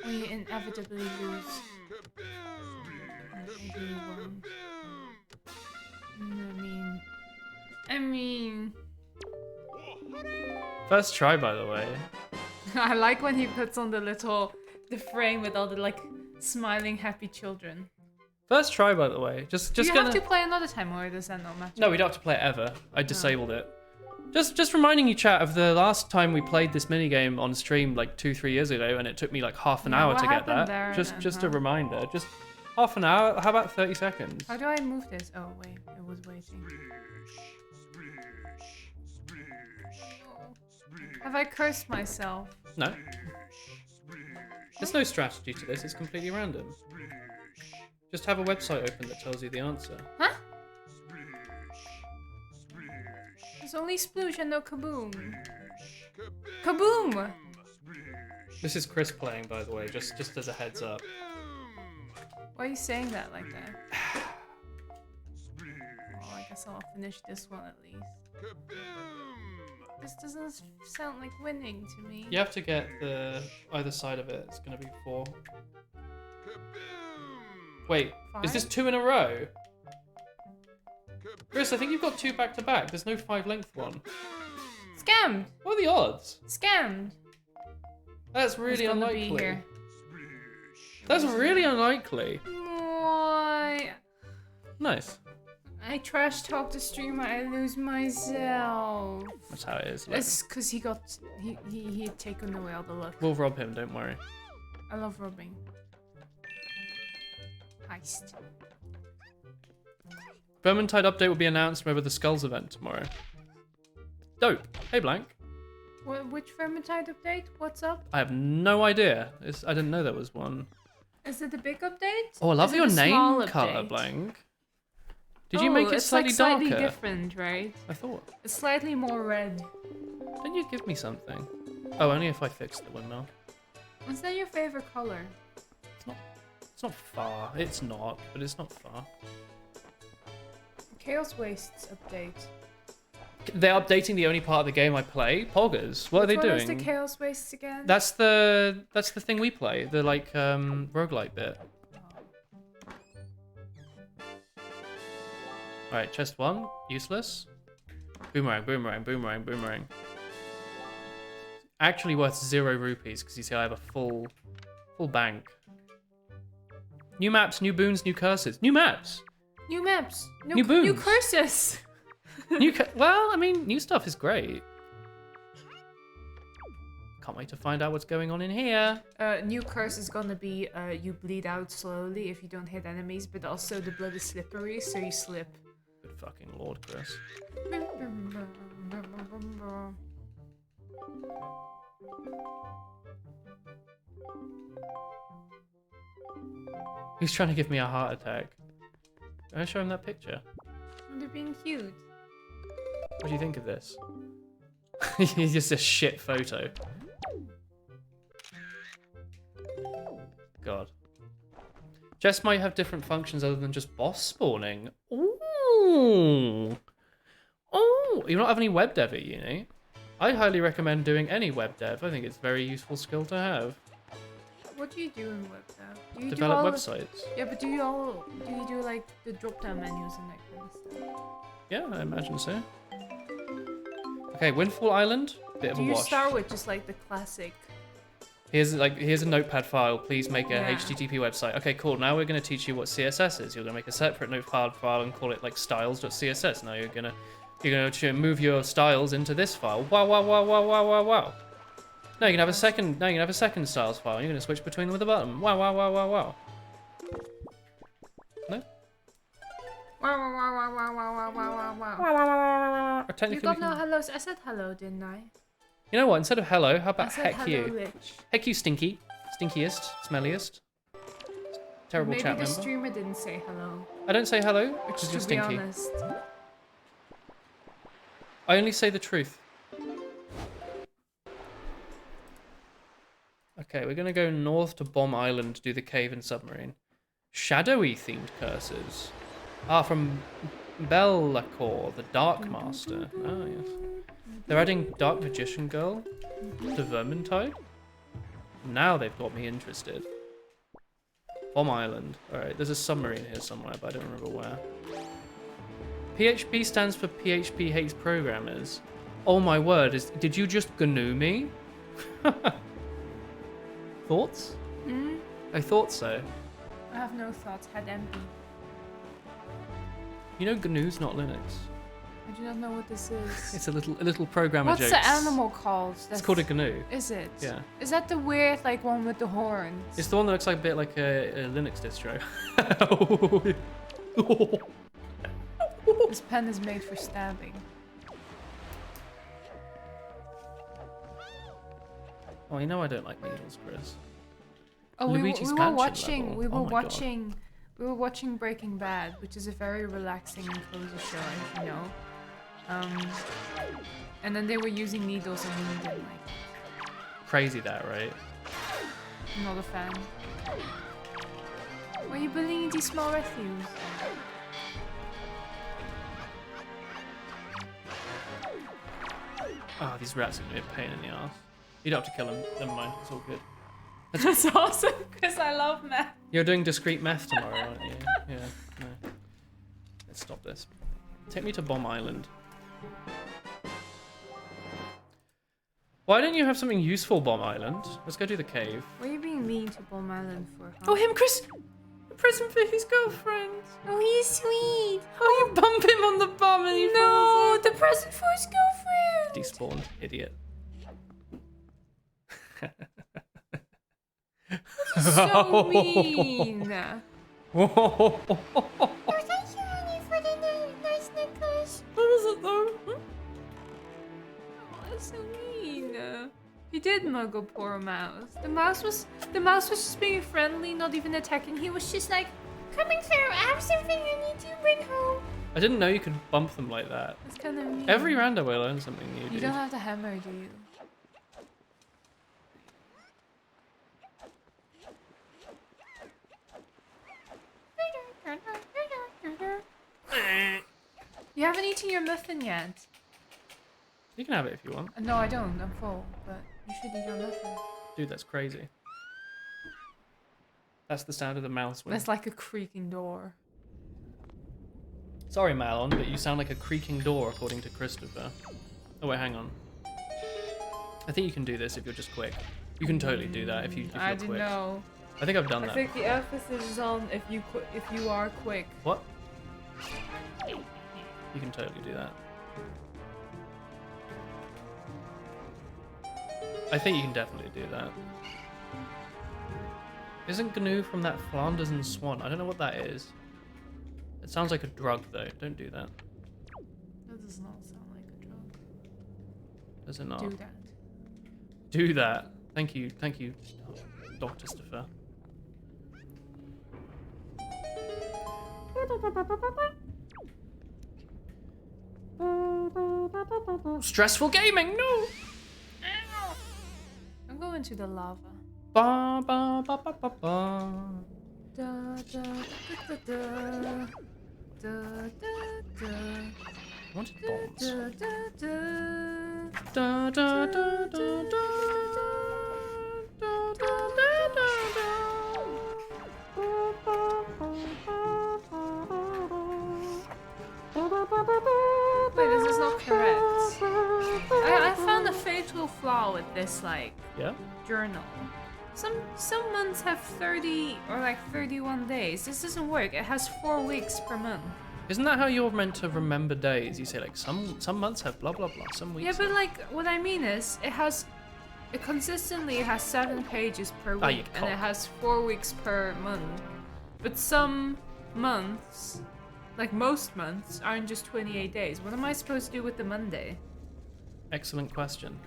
We inevitably lose. Maybe one. I mean... First try, by the way. I like when he puts on the frame with all the like smiling happy children. First try, by the way. Just Do you gonna... have to play another time, or does that not matter? No, we don't have to play it ever. I disabled it. Just reminding you, chat, of the last time we played this minigame on stream like 2-3 years ago, and it took me like half an hour to get that. There Just a reminder. Just half an hour. How about 30 seconds? How do I move this? Oh wait, it was waiting. Have I cursed myself? No. There's no strategy to this. It's completely random. Just have a website open that tells you the answer. Huh? There's only sploosh and no kaboom. Kaboom! This is Chris playing, by the way, just as a heads up. Why are you saying that like that? Well, I guess I'll finish this one at least. This doesn't sound like winning to me. You have to get the either side of it. It's gonna be 4. Wait, 5? is this 2 in a row? Chris, I think you've got 2 back to back. There's no 5-length one. Scammed! What are the odds? Scammed! That's really It's gonna unlikely. be here. That's really unlikely. Why? Nice. I trash talk the streamer, I lose myself. That's how it is. Look. It's because he had taken away all the luck. We'll rob him, don't worry. I love robbing. Heist. Vermintide update will be announced over the Skulls event tomorrow. Dope. Hey, Blank. Which Vermintide update? What's up? I have no idea. I didn't know there was one. Is it the big update? Oh, I love Is it your the name small color, update? Blank. Did you make it it's slightly like slightly darker? different, right? I thought. It's slightly more red. Don't you give me something? Oh, only if I fix the windmill. What's that your favorite color? It's not far. It's not, but it's not far. Chaos Wastes update. They're updating the only part of the game I play. Poggers. What are they Which one is doing? the Chaos Wastes again? That's the thing we play. The like roguelike bit. Alright, chest 1, useless. Boomerang, boomerang, boomerang, boomerang. Actually worth 0 rupees, because you see I have a full bank. New maps, new boons, new curses. New maps! New maps. New New boons. curses. Well, I mean, new stuff is great. Can't wait to find out what's going on in here. New curse is gonna be you bleed out slowly if you don't hit enemies, but also the blood is slippery, so you slip. Good fucking lord, Chris. He's trying to give me a heart attack. Can I show him that picture? They're being cute. What do you think of this? It's just a shit photo. God. Chests might have different functions other than just boss spawning. Ooh. Oh, you don't have any web dev at uni? I highly recommend doing any web dev. I think it's a very useful skill to have. What do you do in web dev? Do you Develop do websites. Yeah, but do you do like the drop down menus and that kind of stuff? Yeah, I imagine so. Okay, Windfall Island. Bit of a Do you wash. start with just like the classic? Here's a notepad file. Please make a HTTP website. Okay, cool. Now we're going to teach you what CSS is. You're going to make a separate notepad file and call it like styles.css. Now you're going to move your styles into this file. Wow, wow, wow, wow, wow, wow, wow. Now you can have a second. Now you can have a second styles file. You're going to switch between them with a button. Wow, wow, wow, wow, wow. No. Wow, wow, wow, wow, wow, wow, wow, wow, wow. Wow, wow, wow, wow, wow. You got no hellos. I said hello, didn't I? You know what? Instead of hello, how about I said heck hello, you? Rich. Heck you, stinky, stinkiest, smelliest, terrible Maybe chat the member. streamer didn't say hello. I don't say hello, Which, because to you're be stinky. honest, I only say the truth. Okay, we're gonna go north to Bomb Island to do the cave and submarine. Shadowy themed curses. Ah, from Bellacore, the Dark Master. Oh, yes. They're adding Dark Magician Girl to Vermintide. Now they've got me interested. Bomb Island. Alright, there's a submarine here somewhere, but I don't remember where. PHP stands for PHP hates programmers. Oh my word, did you just GNU me? Thoughts? Hmm? I thought so. I have no thoughts. Head empty. You know GNU's not Linux. I do not know what this is. It's a little programmer What's joke. the animal called? It's called a GNU. Is it? Yeah. Is that the weird like one with the horns? It's the one that looks like a bit like a Linux distro. This pen is made for stabbing. Oh, you know I don't like needles, Chris. Oh, Luigi's we were Mansion watching. level. We were Oh my God. watching. We were watching Breaking Bad, which is a very relaxing and cozy show, as you know. And then they were using needles, and we didn't like it. Crazy that, right? I'm not a fan. Why are you bullying these small refuse? Oh, these rats are gonna be a pain in the ass. You don't have to kill them. Never mind. It's all good. That's awesome, because I love math. You're doing discrete math tomorrow, aren't you? Yeah. No. Let's stop this. Take me to Bomb Island. Why don't you have something useful, Bomb Island? Let's go do the cave. What are you being mean to Bomb Island for? Huh? Oh, him, Chris! A present for his girlfriend. Oh, he's sweet. Oh, you bump him on the bum and he No, the present for his girlfriend. Despawned, idiot. So mean. Whoa. Thank you, honey, for the nice necklace. What was it though? Oh, that's so mean. He did mug a poor mouse. The mouse was just being friendly, not even attacking. He was just like, coming through. I have something I need to bring home. I didn't know you could bump them like that. That's kind of mean. Every rando will learn something new, You dude. don't have to hammer, do you? You haven't eaten your muffin yet. You can have it if you want. No, I don't. I'm full. But you should eat your muffin. Dude, that's crazy. That's the sound of the mouse. That's like a creaking door. Sorry, Malon, but you sound like a creaking door according to Christopher. Oh wait, hang on. I think you can do this if you're just quick. You can totally do that if you're I quick. didn't know. I think I've done I that. think the emphasis is on if you are quick. What? You can totally do that. I think you can definitely do that. Isn't GNU from that Flanders and Swan? I don't know what that is. It sounds like a drug though. Don't do that. That does not sound like a drug. Does it not? Do that. Do that. Thank you, Dr. Staffer. Stressful gaming, no! Ow. I'm going to the lava. Ba ba ba ba ba ba. Da, da, da, da, da, da, da, da. I wanted bombs. Da, da, da. Da da da da da. Da da da da da. Ba ba ba ba ba. Wait, this is not correct. I found a fatal flaw with this Yeah. journal. Some months have 30 or 31 days. This doesn't work. It has 4 weeks per month. Isn't that how you're meant to remember days? You say like some months have blah blah blah. Some weeks. Yeah, but what I mean is it consistently has 7 pages per Ah, you week and it can't. has 4 weeks per month. But some months, like most months, aren't just 28 days. What am I supposed to do with the Monday? Excellent question.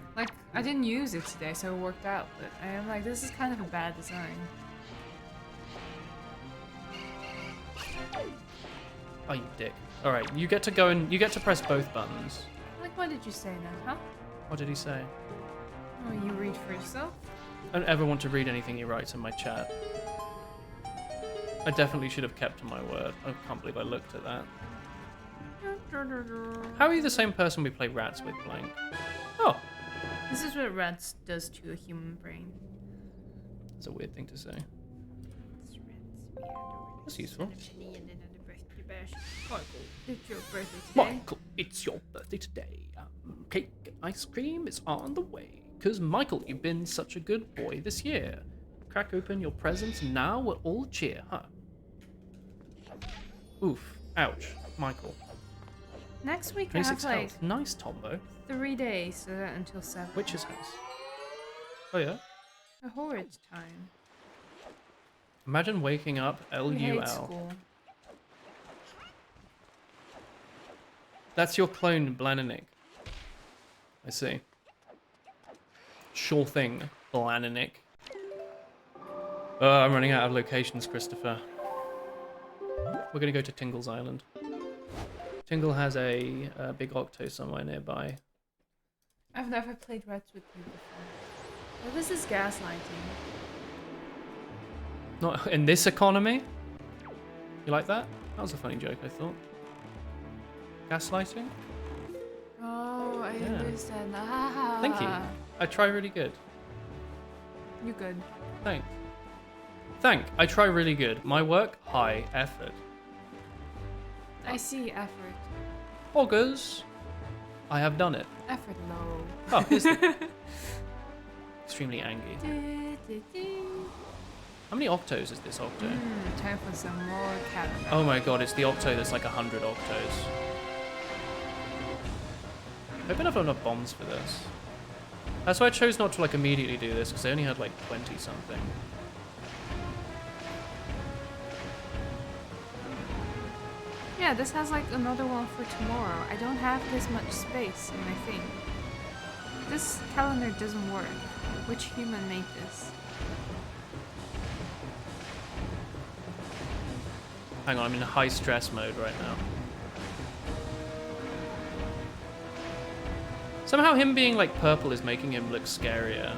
I didn't use it today, so it worked out. But I am like, this is kind of a bad design. Oh, you dick. All right, you get to go and you get to press both buttons. What did you say now, huh? What did he say? Oh, you read for yourself? I don't ever want to read anything he writes in my chat. I definitely should have kept to my word. I can't believe I looked at that. How are you the same person we play Rats with, Blank? Oh, This is what rats does to a human brain. that's a weird thing to say. That's useful. It's your birthday today. Michael, it's your birthday today. Cake, ice cream is on the way. 'Cause Michael, you've been such a good boy this year. Crack open your presents now, we're all cheer, huh? Oof. Ouch. Michael. Next week I 26 have health. Nice, Tombo. 3 days until 7. Witch's house. Oh, yeah? A horrid time. Imagine waking up We hate LUL. school. That's your clone, Blaninik. I see. Sure thing, Blaninik. I'm running out of locations, Christopher. We're gonna go to Tingle's Island. Tingle has a big octo somewhere nearby. I've never played Rats with you before. Well, this is gaslighting. Not in this economy? You like that? That was a funny joke, I thought. Gaslighting? Oh, I Yeah. understand. Ah. Thank you. I try really good. You good. Thank. I try really good. My work, high effort. I see effort. Augurs. I have done it. Effort low. Oh, here's the... Extremely angry. How many octos is this octo? Time for some more calendar. Oh my god, it's the octo that's like 100 octos. I hope I have enough bombs for this. That's why I chose not to like immediately do this, because I only had like 20 something. Yeah, this has like another one for tomorrow. I don't have this much space in my thing. This calendar doesn't work. Which human made this? Hang on, I'm in high stress mode right now. Somehow him being like purple is making him look scarier.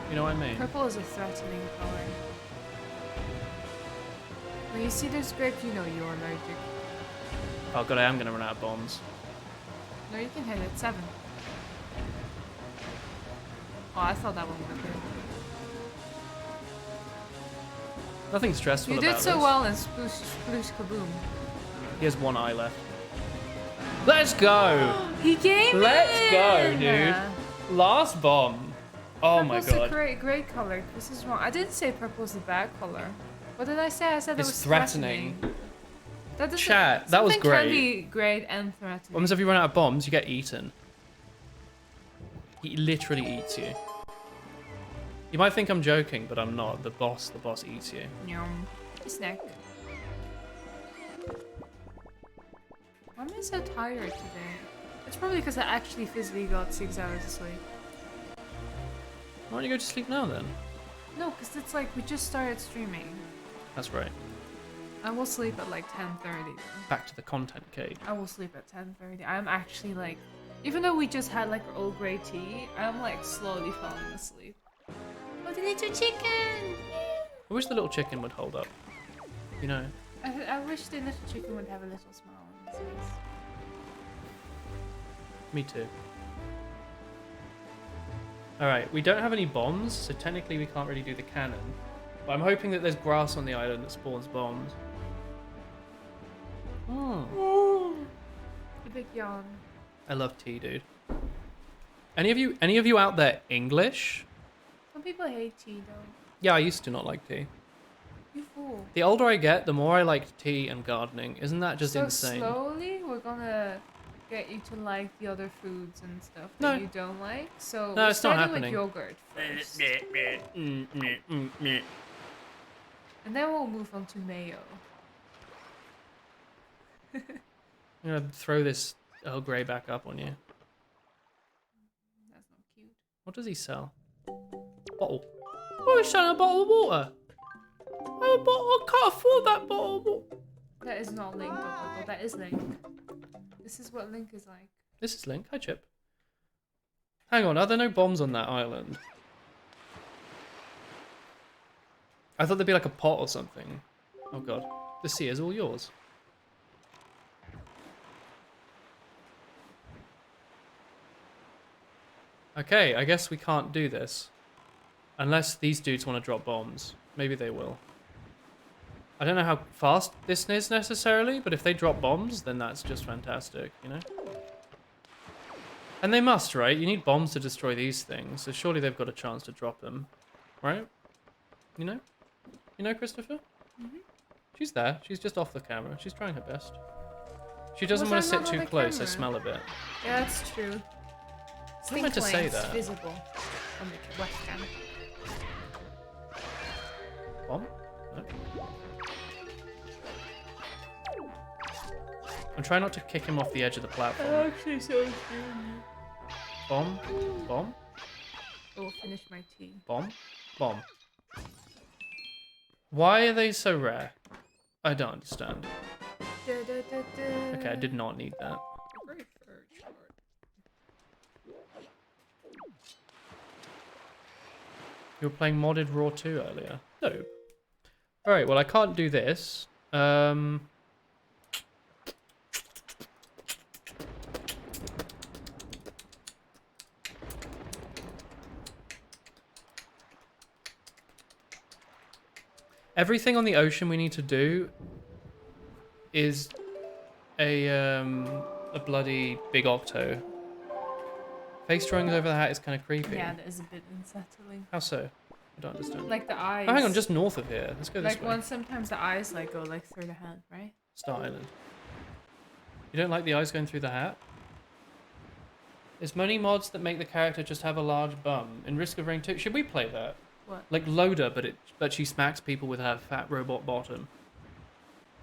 You know what I mean? Purple is a threatening color. When you see this grape, you know you're allergic. Oh god, I am gonna run out of bombs. No, you can hit it. 7. Oh, I thought that one would be. Nothing stressful You about did so this. well in Sploosh Kaboom. He has one eye left. Let's go! He came Let's go, in! dude. Last bomb. Oh my Purple's god. a great color. This is wrong. I didn't say purple's a bad color. What did I say? I said it It's was threatening. That doesn't, Chat, that was something great. can be great and threatening. What happens if you run out of bombs? You get eaten. He literally eats you. You might think I'm joking, but I'm not. The boss eats you. Yum. Snack. Why am I so tired today? It's probably because I actually physically got 6 hours of sleep. Why don't you go to sleep now then? No, because it's like we just started streaming. That's right. I will sleep at like 10:30. Back to the content cage. I will sleep at 10:30. I'm actually like Even though we just had like Earl Grey tea, I'm like slowly falling asleep. Oh, the little chicken! I wish the little chicken would hold up. You know. I wish the little chicken would have a little smile on his face. Me too. Alright, we don't have any bombs, so technically we can't really do the cannon. But I'm hoping that there's grass on the island that spawns bombs. Oh. The big yawn. I love tea, dude. Any of you out there English? Some people hate tea though. Yeah, I used to not like tea. You fool. The older I get, the more I like tea and gardening. Isn't that just insane? Slowly we're gonna get you to like the other foods and stuff No. that you don't like. So No, we're it's not starting happening. with yogurt first. And then we'll move on to mayo. I'm gonna throw this Earl Grey back up on you. That's not cute. What does he sell? Bottle. Oh, he's selling a bottle of water. Oh, I can't afford that bottle of water. That is not Link, but that is Link. This is what Link is like. This is Link. Hi, Chip. Hang on, are there no bombs on that island? I thought there'd be like a pot or something. Oh god. The sea is all yours. Okay, I guess we can't do this. Unless these dudes want to drop bombs. Maybe they will. I don't know how fast this is necessarily, but if they drop bombs, then that's just fantastic, you know? And they must, right? You need bombs to destroy these things, so surely they've got a chance to drop them. Right? You know? You know, Christopher? Mm-hmm. She's there. She's just off the camera. She's trying her best. She doesn't Was want I to sit not on too the close. I camera? smell a bit. Yeah, that's true. I meant to say Stink that. visible on the webcam. Bomb? No. I'm trying not to kick him off the edge of the platform. Actually, so Bomb? Bomb? Oh, finish my tea. Bomb? Bomb. Why are they so rare? I don't understand. Okay, I did not need that. You were playing modded Raw 2 earlier? No. Alright, well I can't do this. Everything on the ocean we need to do is a bloody big octo. Face drawings over the hat is kind of creepy. Yeah, that is a bit unsettling. How so? I don't understand. Like the eyes. Oh, hang on, just north of here. Let's go this like way. when sometimes the eyes like go like through the hand, right? Star Island. You don't like the eyes going through the hat? There's many mods that make the character just have a large bum. In Risk of Rain 2, should we play that? What? Like Loda, but she smacks people with her fat robot bottom.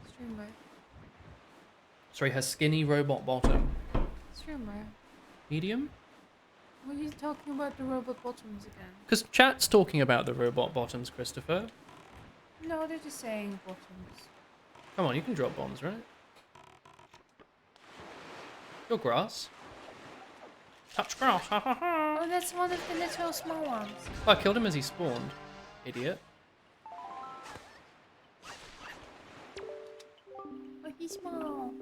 Streamer. Sorry, her skinny robot bottom. Streamer. Medium? What are you talking about the robot bottoms again? Because chat's talking about the robot bottoms, Christopher. No, they're just saying bottoms. Come on, you can drop bombs, right? Your grass. Touch grass, ha ha ha. Oh, that's one of the little small ones. Oh, I killed him as he spawned. Idiot. Oh, he's small.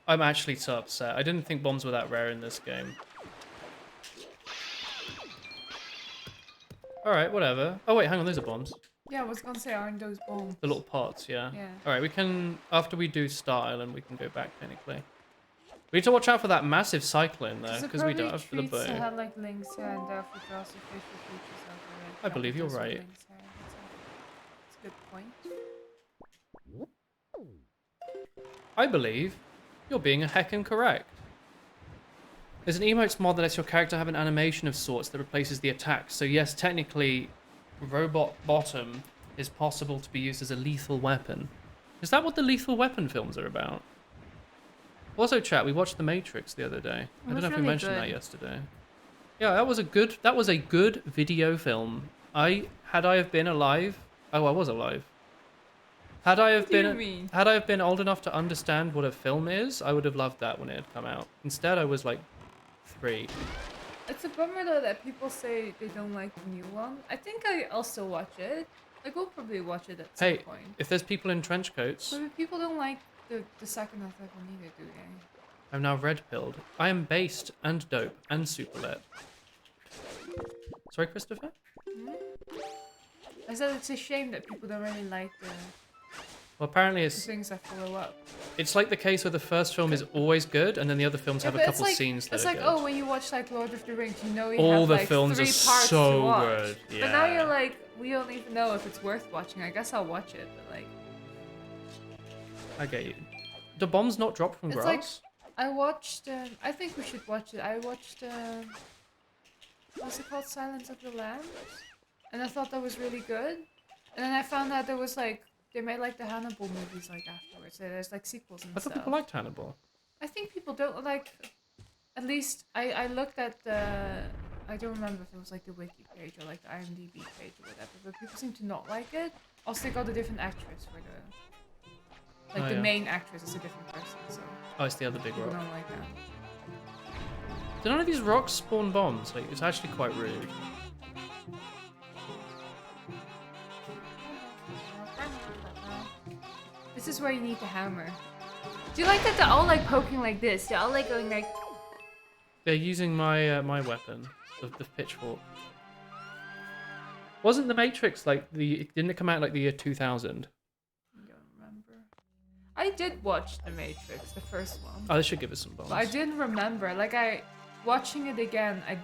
I'm actually so upset. I didn't think bombs were that rare in this game. Alright, whatever. Oh wait, hang on, those are bombs. Yeah, I was gonna say, aren't those bombs? The little pots, yeah. Yeah. Alright, we can, after we do Star Island, we can go back technically. We need to watch out for that massive cyclone though, because we don't have the boat. To have like links here and there for grassy fish or creatures out there. I believe you're right. That's a good point. I believe you're being a heckin' correct. There's an emotes mod that lets your character have an animation of sorts that replaces the attack. So yes, technically, robot bottom is possible to be used as a lethal weapon. Is that what the lethal weapon films are about? Also, chat, we watched The Matrix the other day. I don't know if we mentioned that yesterday. Yeah, that was a good video film. Had I have been alive, oh, I was alive. Had I have What do you been mean? had I have been old enough to understand what a film is, I would have loved that when it had come out. Instead, I was like 3. It's a bummer though that people say they don't like the new one. I think I also watch it. Like we'll probably watch it at some Hey, point. if there's people in trench coats, But people don't like the second or third one either, do they? I'm now red-pilled. I am based and dope and super lit. Sorry, Christopher? I said it's a shame that people don't really like Well, apparently the it's things that follow up. like the case where the first film is always good, and then the other films have a but couple it's like, scenes that it's are like, good. oh, when you watch like Lord of the Rings, you know you All have the like films 3 are parts so to watch. good, But now yeah. you're like, we don't even know if it's worth watching. I guess I'll watch it, but like, I get you. Do bombs not drop from it's grass? like I watched. I think we should watch it. I watched. What's it called? Silence of the Lambs, and I thought that was really good. And then I found out there was like they made like the Hannibal movies like afterwards. So there's like sequels and I thought stuff. people liked Hannibal. I think people don't like. At least I looked at the. I don't remember if it was like the wiki page or like the IMDb page or whatever, but people seem to not like it. Also, they got a different actress for the. Like Oh, the yeah. main actress is a different person, so Oh, it's the other big people rock. don't like that. Do none of these rocks spawn bombs? Like, it's actually quite rude. This is where you need the hammer. Do you like that they're all like poking like this? They're all like going like. They're using my my weapon, the pitchfork. Wasn't the Matrix like didn't it come out like the year 2000? I don't remember. I did watch The Matrix, the first one. Oh, they should give us some bombs. But I didn't remember. Like watching it again, I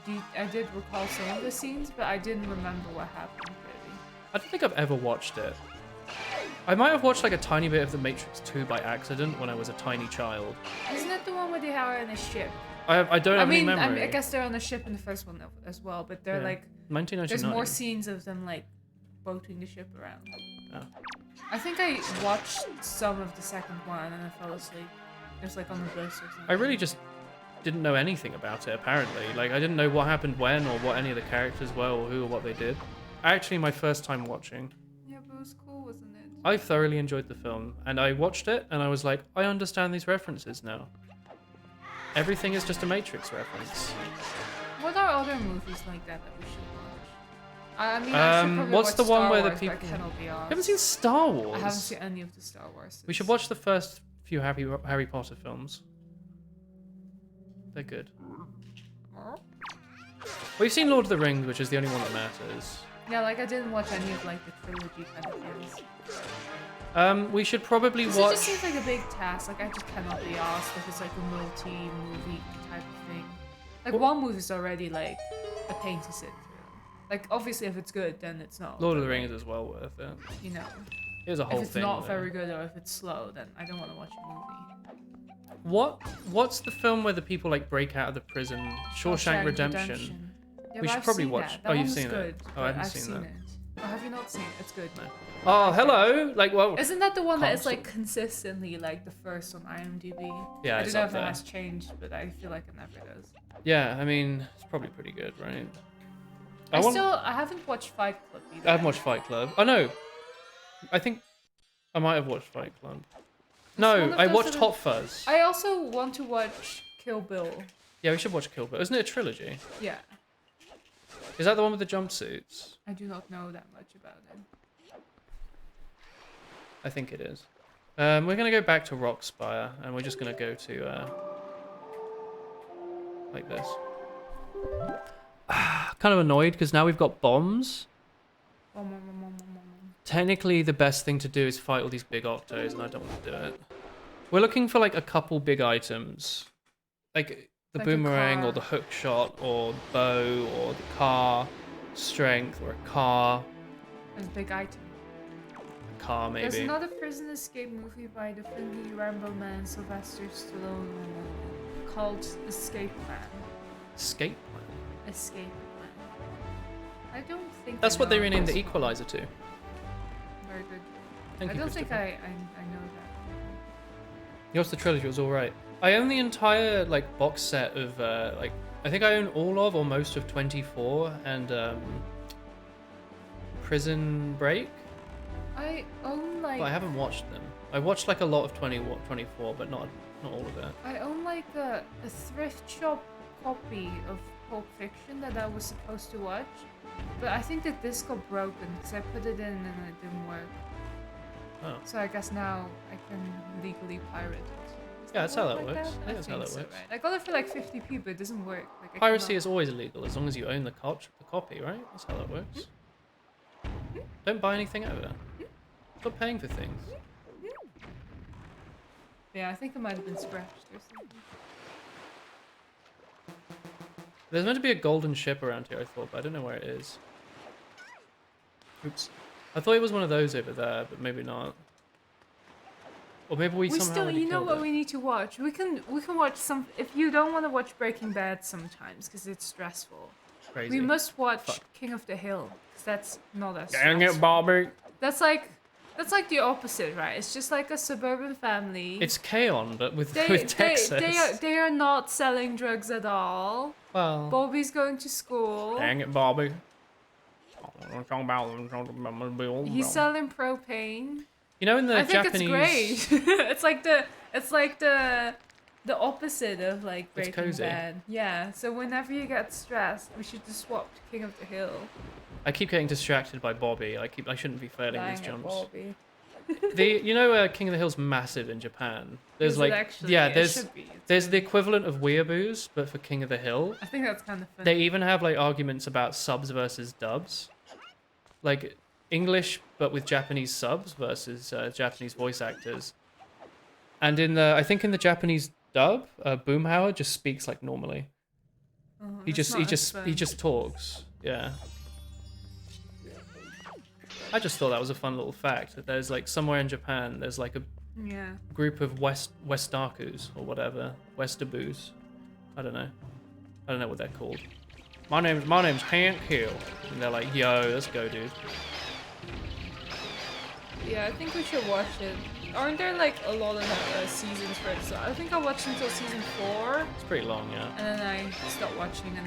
did recall some of the scenes, but I didn't remember what happened really. I don't think I've ever watched it. I might have watched like a tiny bit of The Matrix 2 by accident when I was a tiny child. Isn't it the one where they are in a ship? I don't have any I memory. I guess they're on a ship in the first one as well, but they're Yeah. like 1999. there's more scenes of them like boating the ship around. Oh. I think I watched some of the second one and I fell asleep. It was like on the bus or something. I really just didn't know anything about it, apparently. Like, I didn't know what happened when or what any of the characters were or who or what they did. Actually, my first time watching. Yeah, but it was cool, wasn't it? I thoroughly enjoyed the film, and I watched it, and I was like, I understand these references now. Everything is just a Matrix reference. What are other movies like that we should watch? I mean, I should probably what's watch the one Star where the Wars, people... but I cannot be arsed. You haven't seen Star Wars? I haven't seen any of the Star Wars. We should watch the first few Harry Potter films. They're good. We've seen Lord of the Rings, which is the only one that matters. Yeah, like I didn't watch any of like the trilogy kind of things. We should probably It watch... just seems like a big task. Like I just cannot be asked if it's like a multi-movie type of thing. Like one movie's already like a pain to sit through. Like obviously if it's good, then it's not. Lord of the but, Rings is well worth it. You know, It was a whole if it's thing. not though. very good or if it's slow, then I don't want to watch a movie. What's the film where the people like break out of the prison? Shawshank Redemption. Yeah, We but should I've probably seen watch- That. oh, That you've one seen was it? good, Oh, I haven't I've seen that. it. Oh, have you not seen it? It's good. No. Oh, hello! Like, well, Isn't that the one that is Console. like consistently like the first on IMDb? Yeah, I it's don't know up if there. it has changed, but I feel like it never does. yeah, I mean, it's probably pretty good, right? I haven't watched Fight Club either. I haven't watched Fight Club. Oh no, I think I might have watched Fight Club. No, one of I those watched that are- Hot Fuzz. I also want to watch Kill Bill. Yeah, we should watch Kill Bill. Isn't it a trilogy? Yeah, Is that the one with the jumpsuits? I do not know that much about it. I think it is. We're gonna go back to Rockspire, and we're just gonna go to like this. Kind of annoyed because now we've got bombs. Technically, the best thing to do is fight all these big octos, and I don't want to do it. We're looking for like a couple big items, like the Like a boomerang or car. the hook shot or bow or the car strength or a car, It's a big item. maybe. There's another prison escape movie by the Finley Rambo man Sylvester Stallone called Escape Plan. Escape plan. Escape Plan. I don't think. That's I what they know renamed the this. Equalizer to. Very good. Thank I you, don't think Christopher. I know that. Yours the trilogy was all right. I own the entire like box set of like I think I own all of or most of 24 and Prison Break. I own like. But I haven't watched them. I watched like a lot of 24, but not all of it. I own like a thrift shop copy of Pulp Fiction that I was supposed to watch, but I think the disc got broken because I put it in and it didn't work. Oh. So I guess now I can legally pirate it. Yeah, that's how that Like works. that? I think that's how that so, works. right? I got it for like 50p, but it doesn't work. Like, Piracy is always illegal as long as you own the copy, right? That's how that works. Don't buy anything out of it. Stop paying for things. Yeah, I think it might have been scratched or something. There's meant to be a golden ship around here, I thought, but I don't know where it is. Oops. I thought it was one of those over there, but maybe not. Or maybe we somehow still, already you know killed what it. we need to watch? We can watch some. If you don't want to watch Breaking Bad sometimes because it's stressful, Crazy. we must watch Fuck. King of the Hill because that's not as Dang stressful. it, Bobby! That's like the opposite, right? It's just like a suburban family. It's K-On, but with Texas. They are not selling drugs at all. Well, Bobby's going to school. dang it, Bobby. He's selling propane. You know, in the I think Japanese, it's great. it's like the opposite of like It's Breaking cozy. Bad. Yeah. So whenever you get stressed, we should just swap to King of the Hill. I keep getting distracted by Bobby. I shouldn't be failing these Dang it, jumps. Bobby. King of the Hill's massive in Japan. There's Is it like, actually? yeah, It there's should be. there's the equivalent of weeaboos, but for King of the Hill. I think that's kind of funny. They even have like arguments about subs versus dubs, like English but with Japanese subs versus Japanese voice actors. And I think in the Japanese dub, Boomhauer just speaks like normally. Oh, He that's not as just talks. Yeah. I just thought that was a fun little fact that there's like somewhere in Japan there's like a Yeah. group of Westakus or whatever, Westaboos. I don't know what they're called. My name's Hank Hill, and they're like, yo, let's go, dude. Yeah, I think we should watch it. Aren't there like a lot of seasons for it? So I think I watched until season 4, It's pretty long, yeah. and then I stopped watching, and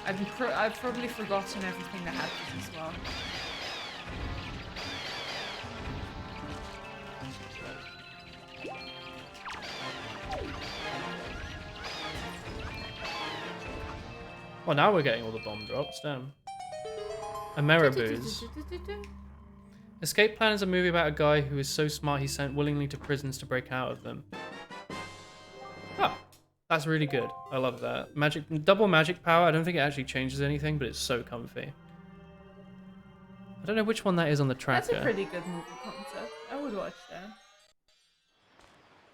I've probably forgotten everything that happens as well. Well, now we're getting all the bomb drops, damn. Ameriboos. Escape Plan is a movie about a guy who is so smart he's sent willingly to prisons to break out of them. Oh, that's really good. I love that. Double magic power. I don't think it actually changes anything, but it's so comfy. I don't know which one that is on the tracker. That's a pretty good movie concept. I would watch that.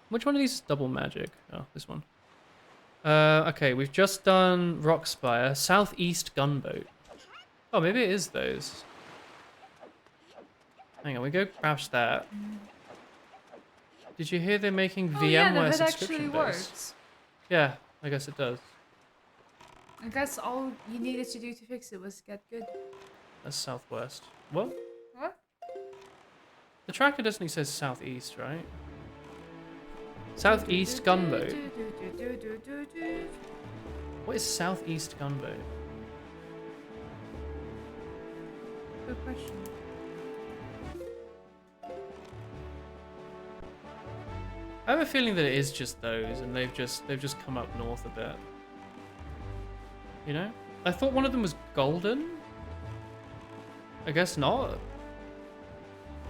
Which one of these is double magic? Oh, this one. Okay, we've just done Rockspire. Southeast Gunboat. Oh, maybe it is those. Hang on, we go crash that. Did you hear they're making VMware yeah, that subscription actually base? works. Yeah, I guess it does. I guess all you needed to do to fix it was get good. That's southwest. What? What? The tracker doesn't say southeast, right? Southeast Gunboat. What is Southeast Gunboat? Good question. I have a feeling that it is just those, and they've just come up north a bit. You know? I thought one of them was golden. I guess not.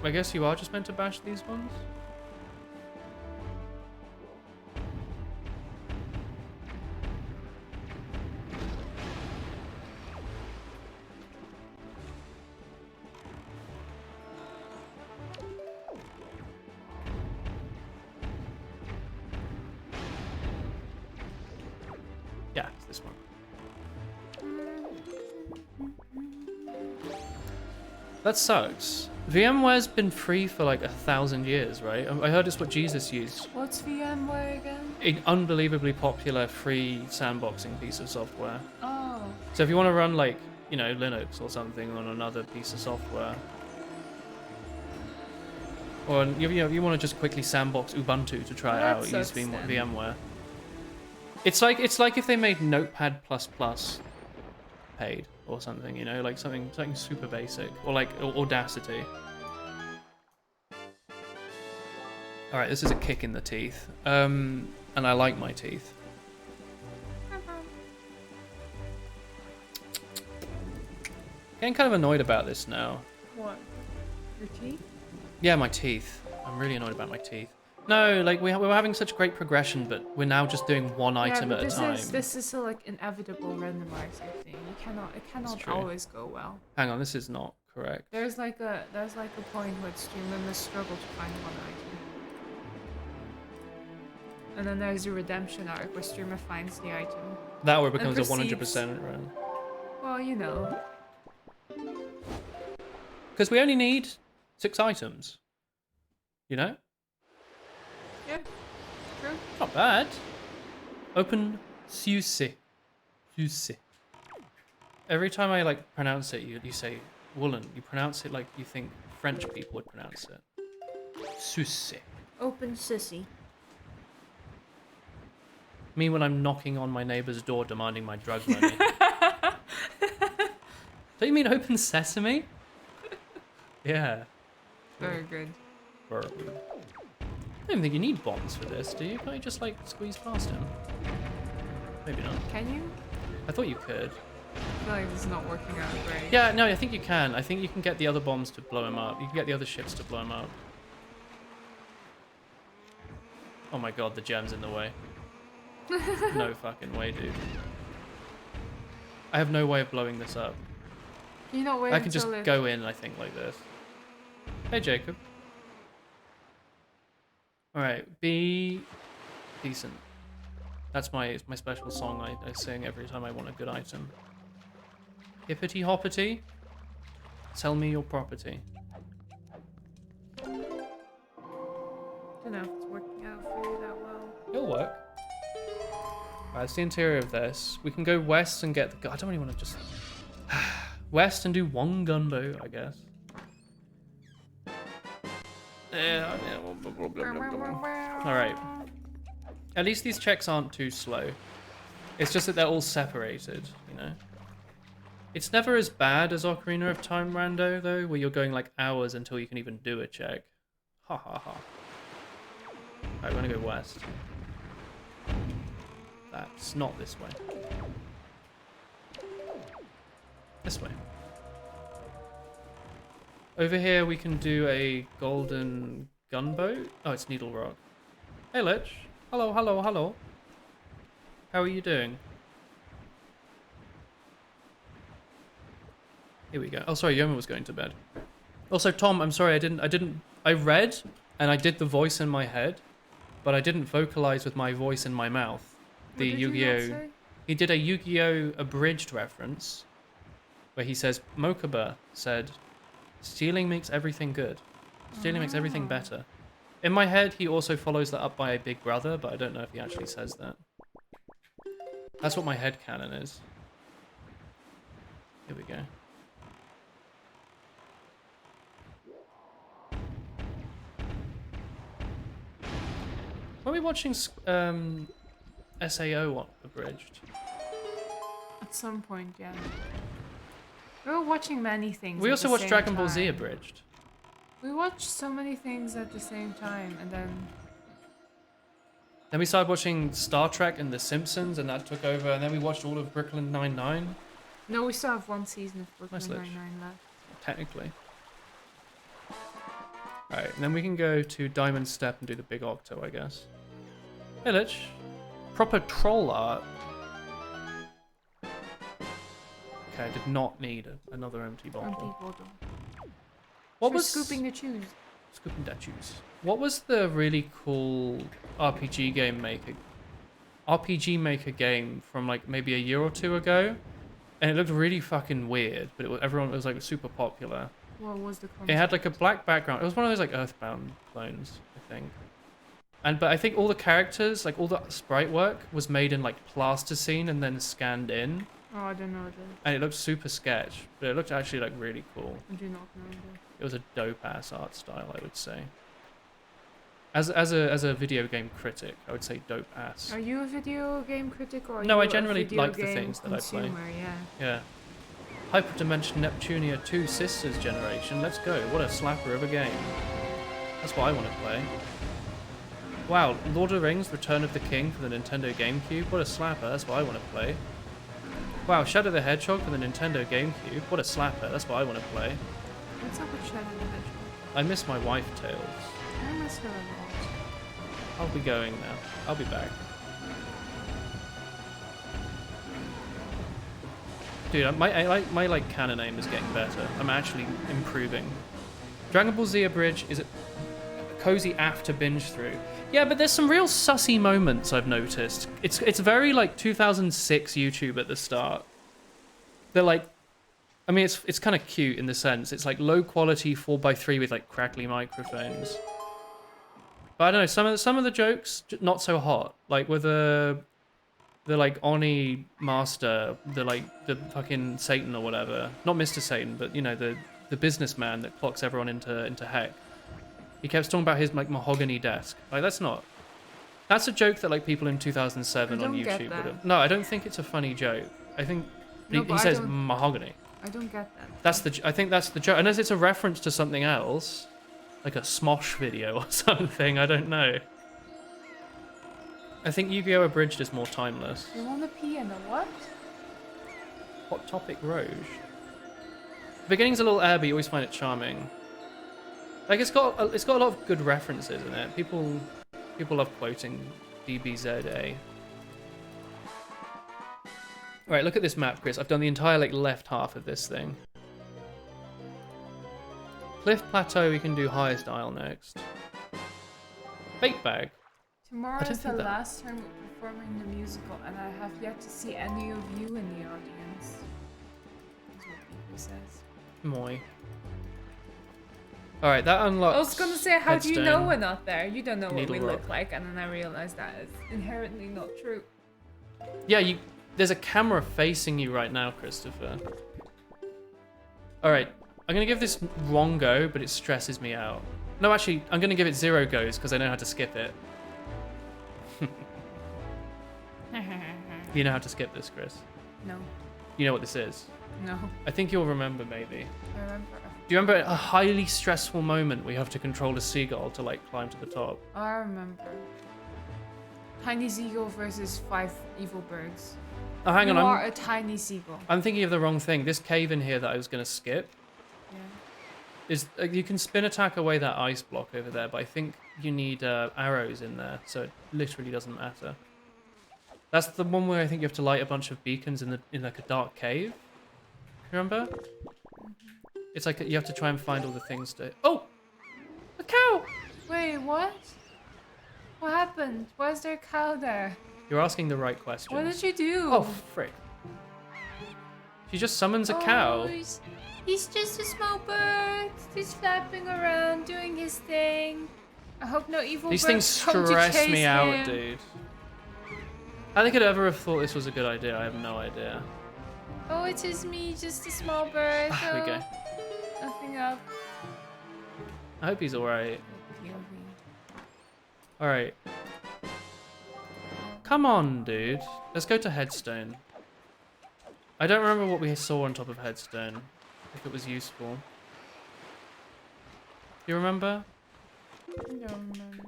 I guess you are just meant to bash these ones. Yeah, it's this one. That sucks. VMware's been free for like 1,000 years, right? I heard it's what Jesus used. What's VMware again? An unbelievably popular free sandboxing piece of software. Oh. So if you want to run like, you know, Linux or something on another piece of software, or you want to just quickly sandbox Ubuntu to try it That out, use sucks then. VMware. It's like if they made Notepad++ paid or something, you know, like something super basic, or like Audacity. All right, this is a kick in the teeth. And I like my teeth. Getting kind of annoyed about this now. What? Your teeth? Yeah, my teeth. I'm really annoyed about my teeth. No, like we were having such great progression, but we're now just doing one item at a time. This is a like inevitable randomizer thing. It cannot always go well. Hang on, this is not correct. There's like a point where streamers struggle to find one item. And then there's a redemption arc where streamer finds the item. That where it becomes a 100% run. Well, you know. Because we only need 6 items. You know? Yeah, true. Not bad. Open Susi. Susi. Every time I like pronounce it, you say woolen. You pronounce it like you think French people would pronounce it. Susi. Open sissy. Me when I'm knocking on my neighbor's door demanding my drug money. Don't you mean open sesame? Yeah. Very good. Very good. I don't even think you need bombs for this, do you? Can't you just like squeeze past him? Maybe not. Can you? I thought you could. I feel like this is not working out great. Yeah, no, I think you can. I think you can get the other bombs to blow him up. You can get the other ships to blow him up. Oh my god, the gem's in the way. No fucking way, dude. I have no way of blowing this up. You not wait I can just go in, I think, like this. Hey, Jacob. Alright, be decent. That's my special song I sing every time I want a good item. Hippity hoppity, sell me your property. Don't know if it's working out for you that well. It'll work. Alright, it's the interior of this. We can go west and get the... I don't really want to just... west and do one gunboat, I guess. Alright. At least these checks aren't too slow. It's just that they're all separated, you know? It's never as bad as Ocarina of Time Rando, though, where you're going like hours until you can even do a check. Ha ha ha. Alright, we're gonna go west. That's not this way. This way. Over here we can do a golden gunboat. Oh, it's Needle Rock. Hey, Lich. Hello, hello, hello. How are you doing? Here we go. Oh, sorry, Yoma was going to bed. Also, Tom, I'm sorry, I read and I did the voice in my head, but I didn't vocalize with my voice in my mouth. The Yu-Gi-Oh! He did a Yu-Gi-Oh! Abridged reference where he says, Mokuba said, stealing makes everything good. Stealing makes everything better. In my head, he also follows that up by a big brother, but I don't know if he actually says that. That's what my headcanon is. Here we go. Were we watching SAO abridged? At some point, yeah. We were watching many things. We also watched Dragon Ball Z abridged. We watched so many things at the same time, and then we started watching Star Trek and The Simpsons, and that took over. And then we watched all of Brooklyn Nine-Nine. No, we still have one season of Brooklyn Nine-Nine left. Technically. Alright, and then we can go to Diamond Step and do the Big Octo, I guess. Hey, Lich. Proper troll art. Okay, I did not need another empty bottle. Empty bottle. What was scooping the chews? Scooping the chews. What was the really cool RPG Maker game from like maybe a year or two ago? And it looked really fucking weird, but it was like super popular. What was the concept? It had like a black background. It was one of those like Earthbound clones, I think. But I think all the characters, like all the sprite work, was made in like plasticine and then scanned in. Oh, I don't know this. And it looked super sketch, but it looked actually like really cool. I do not know this. It was a dope ass art style, I would say. As a video game critic, I would say dope ass. Are you a video game critic or? No, I generally like the things that I play. Yeah. Yeah. Hyperdimension Neptunia 2 Sisters Generation. Let's go. What a slapper of a game. That's what I want to play. Wow, Lord of the Rings, Return of the King for the Nintendo GameCube. What a slapper, that's what I want to play. Wow, Shadow the Hedgehog for the Nintendo GameCube. What a slapper, that's what I want to play. What's up with Shadow the Hedgehog? I miss my wife, Tails. I miss her a lot. I'll be going now. I'll be back. Dude, my like canon aim is getting better. I'm actually improving. Dragon Ball Z Abridged is a cozy after binge through. Yeah, but there's some real sussy moments I've noticed. It's very like 2006 YouTube at the start. They're like, I mean, it's kind of cute in the sense it's like low quality 4x3 with like crackly microphones. But I don't know, some of the jokes not so hot. Like with the like Oni Master, the fucking Satan or whatever. Not Mr. Satan, but you know the businessman that clocks everyone into heck. He kept talking about his like mahogany desk. Like that's a joke that like people in 2007 on YouTube would have. No, I don't think it's a funny joke. I think he says mahogany. I don't get that. I think that's the joke. Unless it's a reference to something else, like a Smosh video or something. I don't know. I think Yu-Gi-Oh! Abridged is more timeless. You want to pee in a what? Hot Topic Rouge. The beginning's a little air, but you always find it charming. Like it's got a lot of good references in it. People love quoting DBZA. Alright, look at this map, Chris. I've done the entire like left half of this thing. Cliff Plateau, we can do highest isle next. Bait Bag. Tomorrow is the last time we're performing the musical, and I have yet to see any of you in the audience. That's what Peter says. Moi. Alright, that unlocks. I was gonna say, how do you know we're not there? You don't know what Needle we Rock. look like, and then I realized that is inherently not true. Yeah, there's a camera facing you right now, Christopher. Alright, I'm gonna give this wrong go, but it stresses me out. No, actually, I'm gonna give it 0 goes, because I know how to skip it. You know how to skip this, Chris? No. You know what this is? No. I think you'll remember, maybe. I remember. Do you remember a highly stressful moment where you have to control a seagull to, like, climb to the top? I remember. Tiny seagull versus 5 evil birds. Oh, hang on. You are a tiny seagull. I'm thinking of the wrong thing. This cave in here that I was going to skip is... you can spin attack away that ice block over there, but I think you need arrows in there, so it literally doesn't matter. That's the one where I think you have to light a bunch of beacons in like a dark cave. Remember? It's like you have to try and find all the things to... Oh! A cow! Wait, what? What happened? Why is there a cow there? You're asking the right question. What did you do? Oh, frick. She just summons a cow. He's just a small bird. He's flapping around, doing his thing. I hope no evil These birds things come to stress chase me out, him. dude. I think I'd ever have thought this was a good idea. I have no idea. Oh, it is me, just a small bird. There we go. Nothing up. I hope he's alright. Alright. Come on, dude. Let's go to Headstone. I don't remember what we saw on top of Headstone. If it was useful. You remember? I don't remember.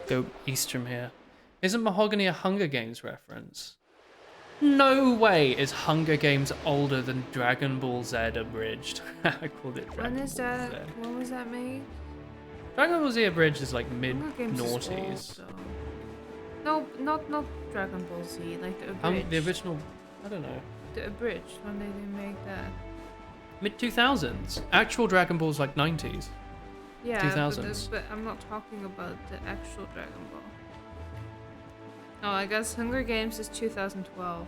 Go east from here. Isn't Mahogany a Hunger Games reference? No way is Hunger Games older than Dragon Ball Z Abridged. I called it Dragon Ball Z. When was that made? Dragon Ball Z Abridged is like Hunger Games is mid-noughties. old, though. No, not Dragon Ball Z, like the abridged. The original, I don't know. The abridged, when they didn't make that. Mid-2000s. Actual Dragon Ball's like 90s. Yeah, 2000s. but I'm not talking about the actual Dragon Ball. Oh, I guess Hunger Games is 2012.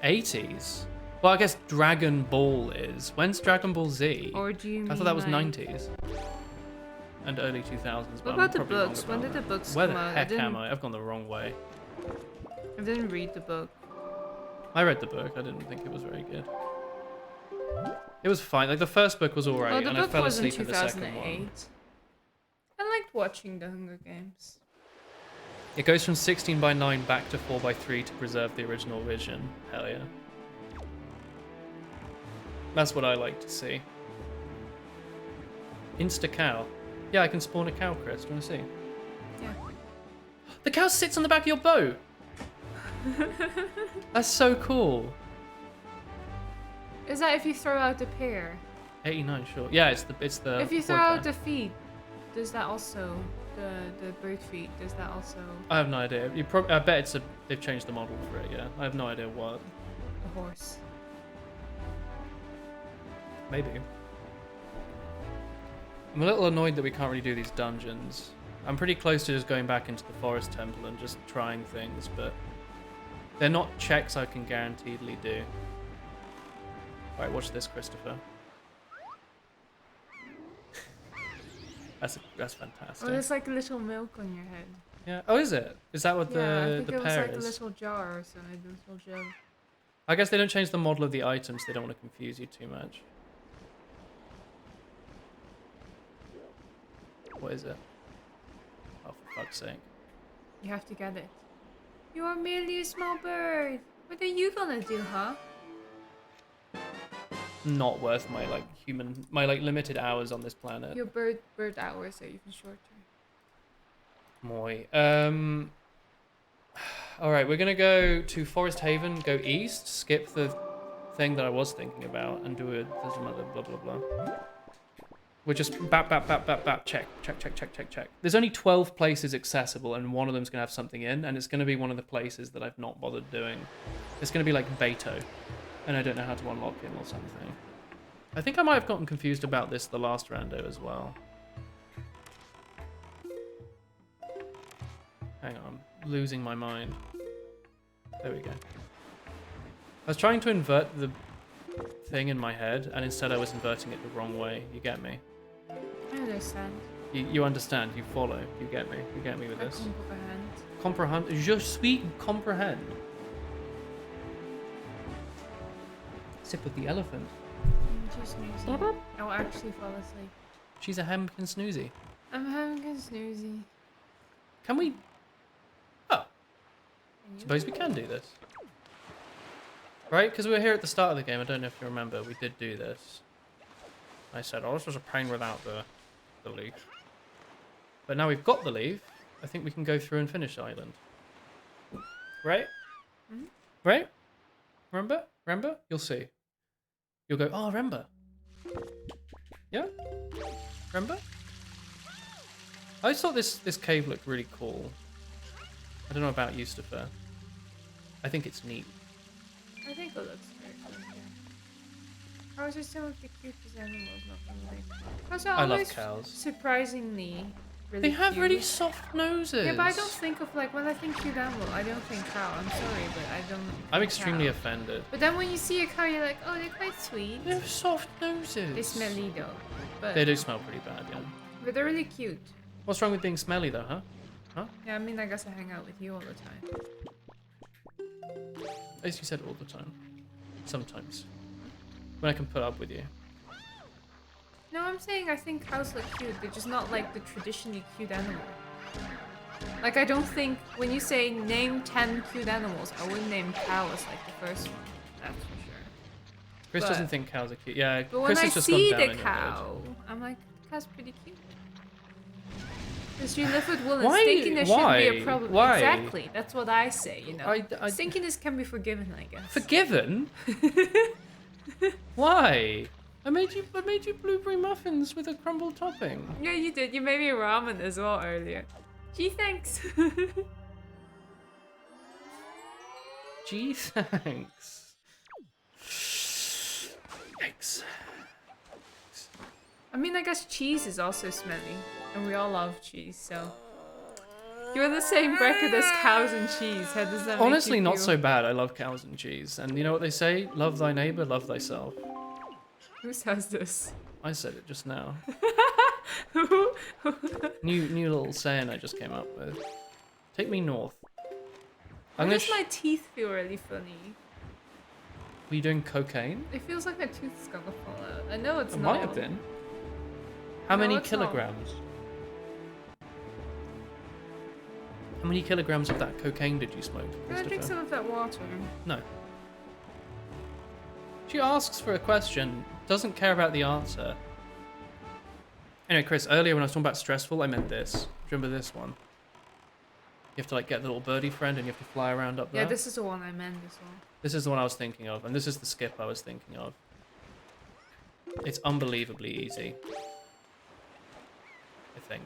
80s? Well, I guess Dragon Ball is. When's Dragon Ball Z? Or do you mean I thought that was like... 90s. And early 2000s. What about the books? When did the books Where come the out? heck am I? I've gone the wrong way. I didn't read the book. I read the book. I didn't think it was very good. It was fine. Like the first book was alright, the and I book fell was in asleep in the second 2008. one. I liked watching the Hunger Games. It goes from 16:9 back to 4:3 to preserve the original vision. Hell yeah. That's what I like to see. Insta cow. Yeah, I can spawn a cow, Chris. Do you want to see? Yeah. The cow sits on the back of your boat. That's so cool. Is that if you throw out the pair? 89, sure. Yeah, it's the. If you throw quad out the feet, does that also the bird feet? Does that also I have no idea. I bet they've changed the model for it. Yeah, I have no idea what. the horse? Maybe. I'm a little annoyed that we can't really do these dungeons. I'm pretty close to just going back into the forest temple and just trying things, but they're not checks I can guaranteedly do. Alright, watch this, Christopher. That's fantastic. Oh, there's like a little milk on your head. Yeah. Oh, is it? Is that what Yeah, I the think it was pear like a is? little jar or something, a little jug. I guess they don't change the model of the items. They don't want to confuse you too much. What is it? Oh, for fuck's sake. You have to get it. You are merely a small bird. What are you gonna do, huh? Not worth my limited hours on this planet. Your bird hours are even shorter. Moi. Alright, we're gonna go to Forest Haven, go east, skip the thing that I was thinking about, and do there's another blah blah blah. We're just check. There's only 12 places accessible, and one of them's gonna have something in, and it's gonna be one of the places that I've not bothered doing. It's gonna be like Beto, and I don't know how to unlock him or something. I think I might have gotten confused about this the last rando as well. Hang on, I'm losing my mind. There we go. I was trying to invert the thing in my head, and instead I was inverting it the wrong way. You get me? I understand. You understand, you follow, you get me with this. I comprehend. Comprehend. Je suis comprehend. Sip with the elephant. I'm just snoozing. I'll actually fall asleep. She's a hemkin snoozy. I'm having a snoozy. Can we... Oh. Suppose we can do this. Right? Because we were here at the start of the game. I don't know if you remember. We did do this. I said, oh, this was a pain without the leaf. But now we've got the leaf, I think we can go through and finish the island. Right? Mm-hmm. Right? Remember? Remember? You'll see. You'll go, oh, remember. Yeah? Remember? I just thought this cave looked really cool. I don't know about you, Stefan. I think it's neat. I think it looks very cool. How is some of the cutest animals not really? Also, I love cows. Surprisingly, really they have cute. really soft noses. Yeah, but I don't think of like when I think cute animal, I don't think cow. I'm sorry, but I don't. I'm extremely cow. offended. But then when you see a cow, you're like, oh, they're quite sweet. They have soft noses. They smelly though. But They do smell pretty bad, yeah. But they're really cute. What's wrong with being smelly though, huh? Huh? Yeah, I mean, I guess I hang out with you all the time. As you said, all the time. Sometimes. When I can put up with you. No, I'm saying I think cows look cute. They're just not like the traditionally cute animal. Like, I don't think when you say name 10 cute animals, I wouldn't name cow as like the first one. That's for sure. Chris doesn't think cows are cute. Yeah, But when Chris I has just see gone down the in your cow, I'm like, cow's pretty cute. Because you live with wool and Why? stinkiness shouldn't be a problem. Why? Exactly. That's what I say, you know. I Stinkiness can be forgiven, I guess. Forgiven? Why? I made you blueberry muffins with a crumble topping. Yeah, you did. You made me ramen as well earlier. Gee, thanks. Gee, thanks. Yikes. I mean, I guess cheese is also smelly, and we all love cheese, so... You're in the same bracket as cows and cheese. How does that Honestly, make you not feel? so bad. I love cows and cheese. And you know what they say? Love thy neighbor, love thyself. Who says this? I said it just now. New little saying I just came up with. Take me north. Why does my teeth feel really funny? Were you doing cocaine? It feels like my tooth is gonna fall out. I know it's It not. might have been. How No, many it's not. kilograms? How many kilograms of that cocaine did you smoke? Can I drink Christopher? some of that water? No. She asks for a question, doesn't care about the answer. Anyway, Chris, earlier when I was talking about stressful, I meant this. Do you remember this one? You have to like get the little birdie friend and you have to fly around up there. Yeah, this is the one I meant as well. This is the one I was thinking of, and this is the skip I was thinking of. It's unbelievably easy. I think.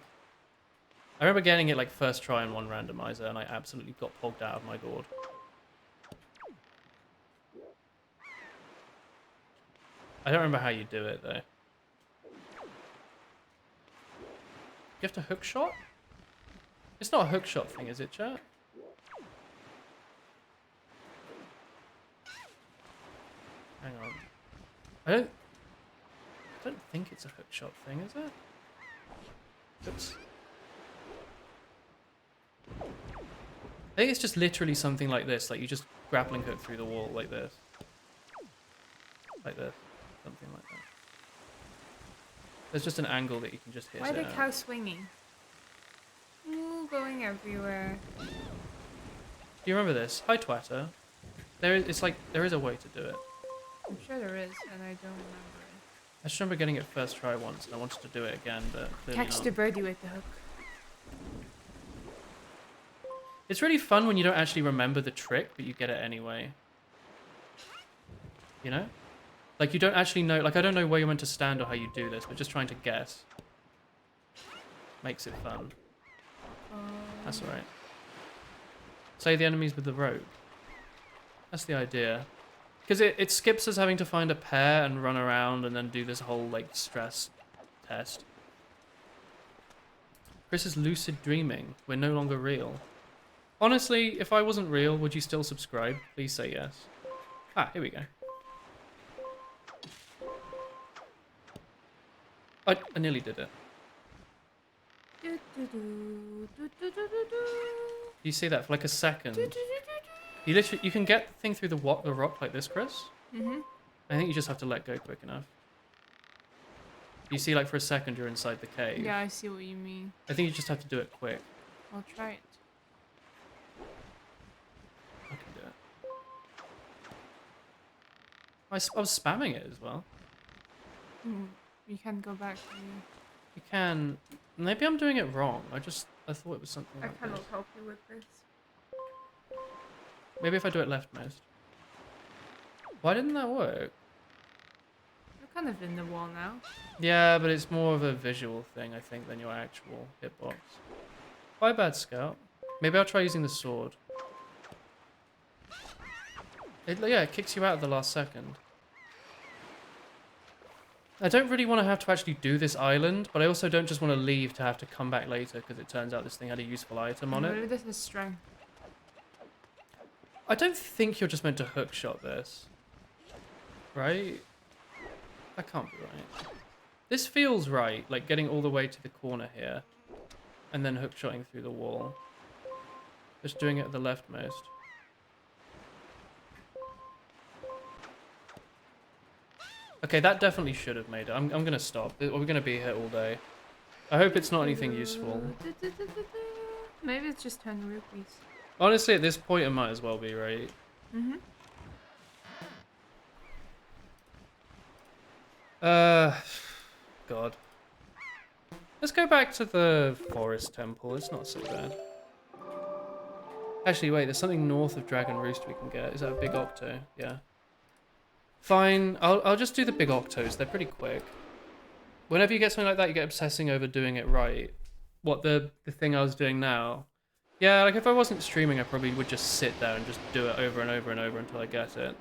I remember getting it like first try in one randomizer, and I absolutely got pogged out of my gourd. I don't remember how you do it, though. You have to hook shot? It's not a hook shot thing, is it, chat? Hang on. I don't think it's a hook shot thing, is it? Oops. I think it's just literally something like this, like you just grappling hook through the wall like this. Like this. Something like that. There's just an angle that you can just hit. Why the it cow out. swinging? Ooh, going everywhere. Do you remember this? Hi, Twatter. There is a way to do it. I'm sure there is, and I don't remember it. I just remember getting it first try once, and I wanted to do it again, but clearly Catch not. the birdie with the hook. It's really fun when you don't actually remember the trick, but you get it anyway. You know? Like, you don't actually know... Like, I don't know where you're meant to stand or how you do this, but just trying to guess makes it fun. That's alright. Say the enemies with the rope. That's the idea. Because it skips us having to find a pair and run around and then do this whole, like, stress test. Chris is lucid dreaming. We're no longer real. Honestly, if I wasn't real, would you still subscribe? Please say yes. Ah, here we go. I nearly did it. You see that for like a second. You can get the thing through the rock like this, Chris. Mhm. I think you just have to let go quick enough. You see, like for a second, you're inside the cave. Yeah, I see what you mean. I think you just have to do it quick. I'll try it. I can do it. I was spamming it as well. You can go back. You can. Maybe I'm doing it wrong. I thought it was something I like cannot this. help you with this. Maybe if I do it leftmost. Why didn't that work? You're kind of in the wall now. Yeah, but it's more of a visual thing, I think, than your actual hitbox. Bye, Bad Scout. Maybe I'll try using the sword. Yeah, it kicks you out at the last second. I don't really want to have to actually do this island, but I also don't just want to leave to have to come back later because it turns out this thing had a useful item on it. Maybe this is strength. I don't think you're just meant to hook shot this. Right? That can't be right. This feels right, like getting all the way to the corner here and then hook shotting through the wall. Just doing it at the leftmost. Okay, that definitely should have made it. I'm going to stop. We're going to be here all day. I hope it's not anything useful. Maybe it's just 10 rupees. Honestly, at this point, it might as well be, right? Mhm. God. Let's go back to the forest temple. It's not so bad. Actually, wait, there's something north of Dragon Roost we can get. Is that a big octo? Yeah. Fine, I'll just do the big octos. They're pretty quick. Whenever you get something like that, you get obsessing over doing it right. What, the thing I was doing now? Yeah, like if I wasn't streaming, I probably would just sit there and just do it over and over and over until I get it.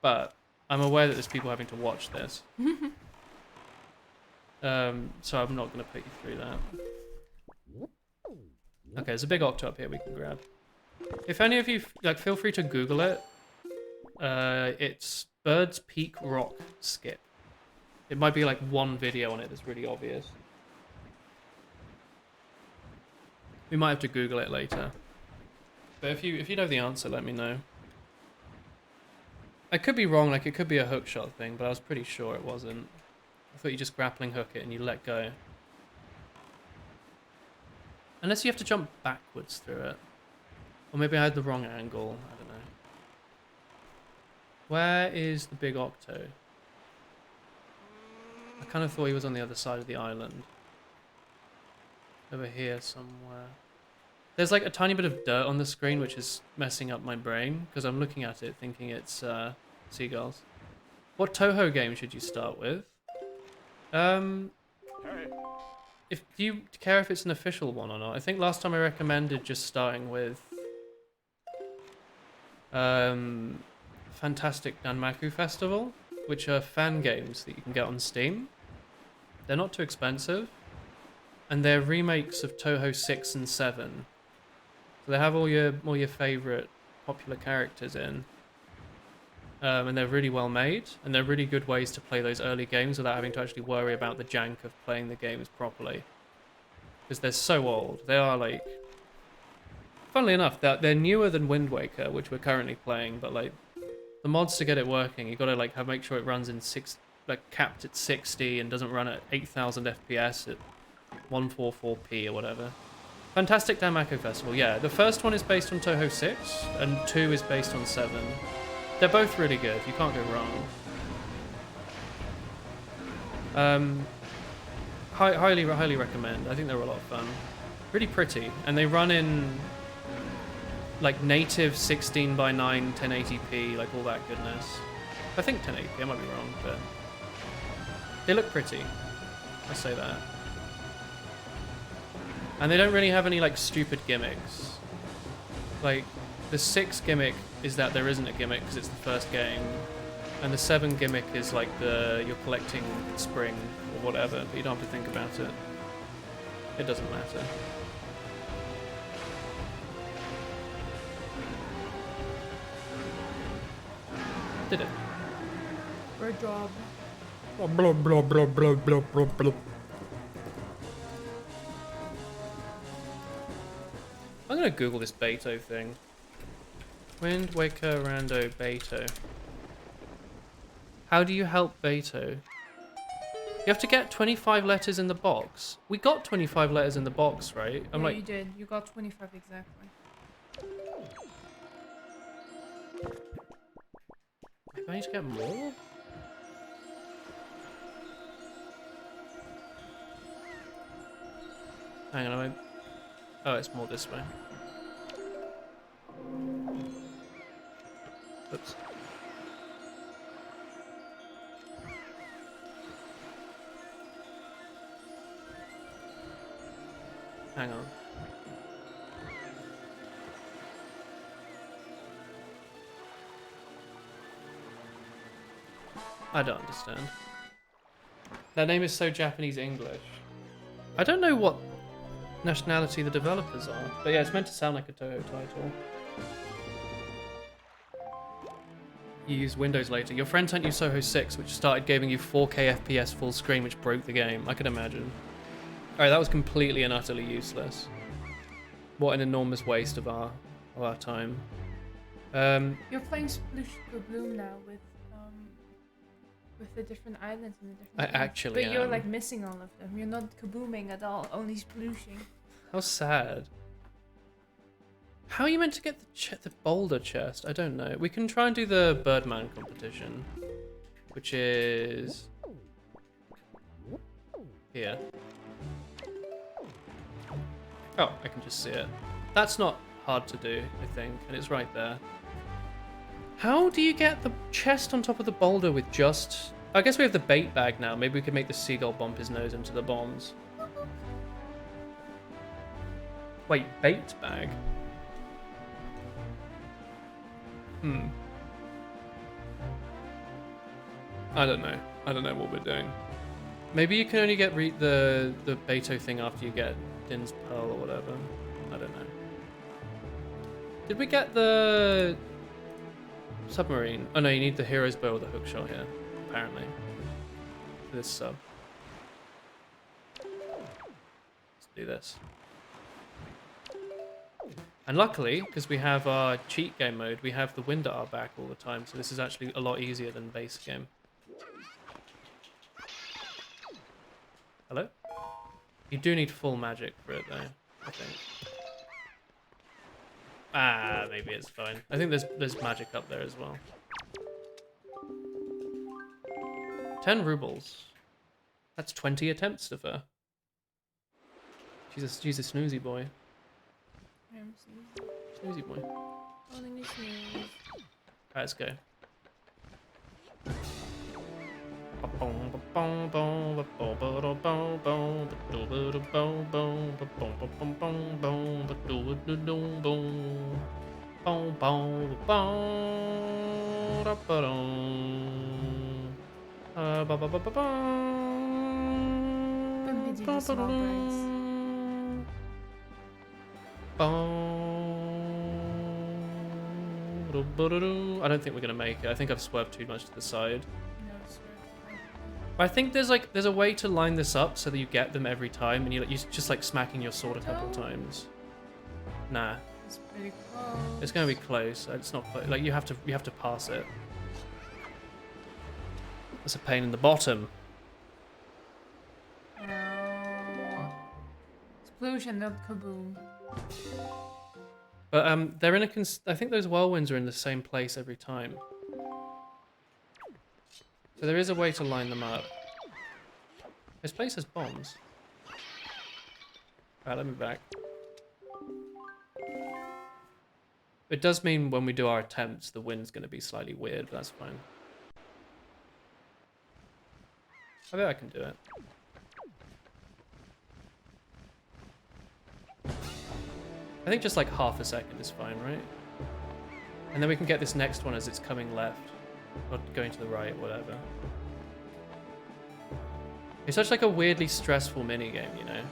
But I'm aware that there's people having to watch this. So I'm not going to put you through that. Okay, there's a big octo up here we can grab. If any of you, like, feel free to Google it. It's Bird's Peak Rock Skip. It might be like one video on it that's really obvious. We might have to Google it later. But if you know the answer, let me know. I could be wrong, like it could be a hookshot thing, but I was pretty sure it wasn't. I thought you just grappling hook it and you let go. Unless you have to jump backwards through it. Or maybe I had the wrong angle, I don't know. Where is the big Octo? I kind of thought he was on the other side of the island. Over here somewhere. There's like a tiny bit of dirt on the screen which is messing up my brain because I'm looking at it thinking it's seagulls. What Toho game should you start with? If do you care if it's an official one or not? I think last time I recommended just starting with Fantastic Danmaku Festival, which are fan games that you can get on Steam. They're not too expensive, and they're remakes of Toho 6 and 7. So they have all your favorite popular characters in, and they're really well made, and they're really good ways to play those early games without having to actually worry about the jank of playing the games properly. Because they're so old. They are like, funnily enough, they're newer than Wind Waker, which we're currently playing, but like the mods to get it working, you gotta like make sure it runs in capped at 60 and doesn't run at 8,000 FPS at 144p or whatever. Fantastic Danmaku Festival, yeah. The first one is based on Toho 6, and 2 is based on 7. They're both really good, you can't go wrong. Highly recommend. I think they're a lot of fun. Really pretty, and they run in like native 16:9 1080p, like all that goodness. I think 1080p, I might be wrong, but they look pretty. I say that. And they don't really have any like stupid gimmicks. Like the 6 gimmick is that there isn't a gimmick because it's the first game, and the 7 gimmick is like you're collecting spring or whatever, but you don't have to think about it. It doesn't matter. Did it? Good job. Blah, blah, blah, blah, blah, blah, blah, blah. I'm gonna Google this Beto thing. Wind Waker Rando Beto. How do you help Beto? You have to get 25 letters in the box. We got 25 letters in the box, right? Yeah, you did. You got 25 exactly. Maybe I need to get more? Hang on, oh, it's more this way. Oops. Hang on. I don't understand. That name is so Japanese English. I don't know what nationality the developers are, but yeah, it's meant to sound like a Toho title. You use Windows later. Your friend sent you Soho 6, which started giving you 4K FPS full screen, which broke the game. I can imagine. Alright, that was completely and utterly useless. What an enormous waste of our time. You're playing Sploosh Bloom now with the different islands and the different I things. actually But am. you're like missing all of them. You're not kabooming at all, only splooshing. How sad. How are you meant to get the boulder chest? I don't know. We can try and do the Birdman competition, which is here. Oh, I can just see it. That's not hard to do, I think, and it's right there. How do you get the chest on top of the boulder with just... I guess we have the bait bag now. Maybe we could make the seagull bump his nose into the bombs. Wait, bait bag? I don't know. I don't know what we're doing. Maybe you can only get the Beto thing after you get Din's Pearl or whatever. I don't know. Did we get the submarine? Oh no, you need the hero's bow or the hookshot here, apparently. For this sub. Let's do this. And luckily, because we have our cheat game mode, we have the wind at our back all the time, so this is actually a lot easier than base game. Hello? You do need full magic for it though, I think. Ah, maybe it's fine. I think there's magic up there as well. 10 rubles. That's 20 attempts to her. She's a snoozy boy. I'm Snoozy boy. holding a snooze. Alright, let's go. Don't pity the small birds. I don't think we're gonna make it. I think I've swerved too much to the side. No, sir. I think there's a way to line this up so that you get them every time, and you just like smacking your sword a couple times. Nah, It's pretty close. it's gonna be close. It's not close. Like you have to pass it. That's a pain in the bottom. No. Explosion, not kaboom. But they're in a. I think those whirlwinds are in the same place every time. So there is a way to line them up. This place has bombs. Right, let me back. It does mean when we do our attempts, the wind's going to be slightly weird, but that's fine. I bet I can do it. I think just like half a second is fine, right? And then we can get this next one as it's coming left. Or going to the right, whatever. It's such like a weirdly stressful minigame, you know?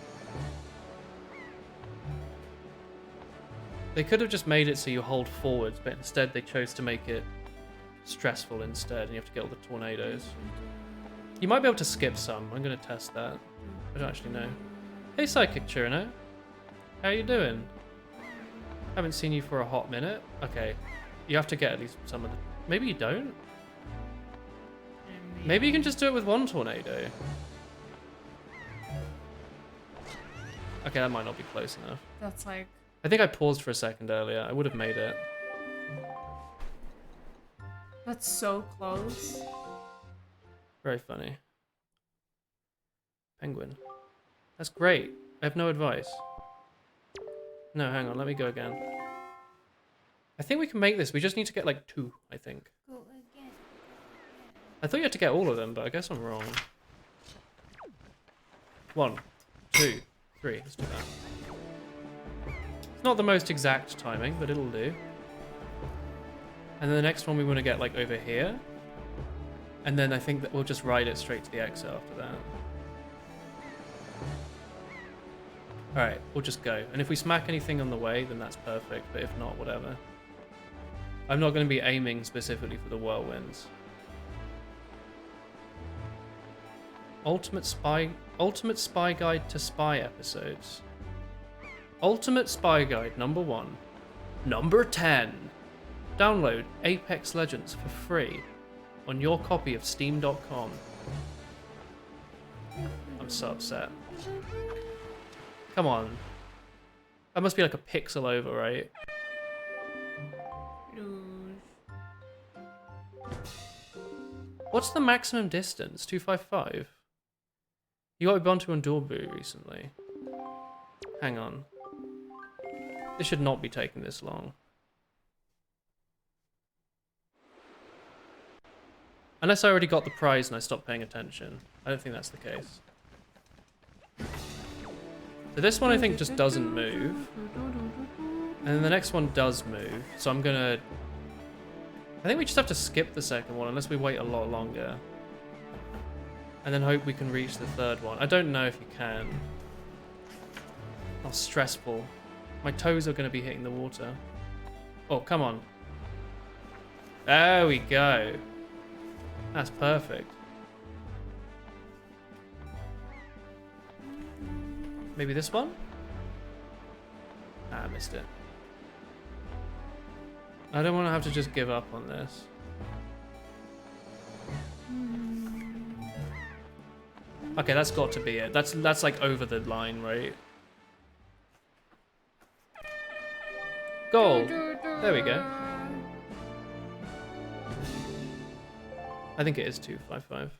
They could have just made it so you hold forwards, but instead they chose to make it stressful instead, and you have to get all the tornadoes. You might be able to skip some. I'm going to test that. I don't actually know. Hey, Psychic Churno. How you doing? Haven't seen you for a hot minute. Okay. You have to get at least some of the... Maybe you don't? Maybe you can just do it with one tornado. Okay, that might not be close enough. That's like... I think I paused for a second earlier. I would have made it. That's so close. Very funny. Penguin. That's great. I have no advice. No, hang on. Let me go again. I think we can make this. We just need to get like 2, I think. Go again. I thought you had to get all of them, but I guess I'm wrong. 1, 2, 3. Let's do that. It's not the most exact timing, but it'll do. And then the next one we want to get like over here. And then I think that we'll just ride it straight to the exit after that. Alright, we'll just go. And if we smack anything on the way, then that's perfect. But if not, whatever. I'm not going to be aiming specifically for the whirlwinds. Ultimate Spy Guide to Spy episodes. Ultimate Spy Guide number 1. Number 10. Download Apex Legends for free on your copy of Steam.com. I'm so upset. Come on. That must be like a pixel over, right? What's the maximum distance? 255? You got Ubuntu on Dorbu recently. Hang on. This should not be taking this long. Unless I already got the prize and I stopped paying attention. I don't think that's the case. So this one I think just doesn't move. And then the next one does move. So I'm gonna... I think we just have to skip the second one unless we wait a lot longer. And then hope we can reach the third one. I don't know if you can. Oh, stressful. My toes are gonna be hitting the water. Oh, come on. There we go. That's perfect. Maybe this one? Ah, I missed it. I don't want to have to just give up on this. Okay, that's got to be it. That's like over the line, right? Gold. There we go. I think it is 255.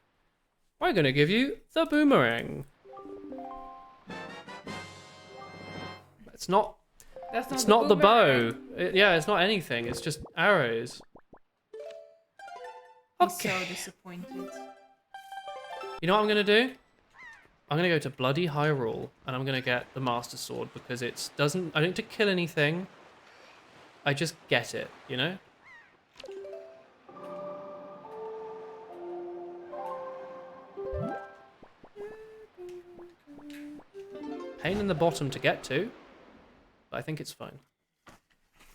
We're gonna give you the boomerang. It's not. That's It's not not the bow. boomerang. Yeah, it's not anything. It's just arrows. He's Okay. so disappointed. You know what I'm gonna do? I'm gonna go to bloody Hyrule and I'm gonna get the Master Sword because it doesn't. I don't need to kill anything. I just get it, you know? Pain in the bottom to get to, but I think it's fine.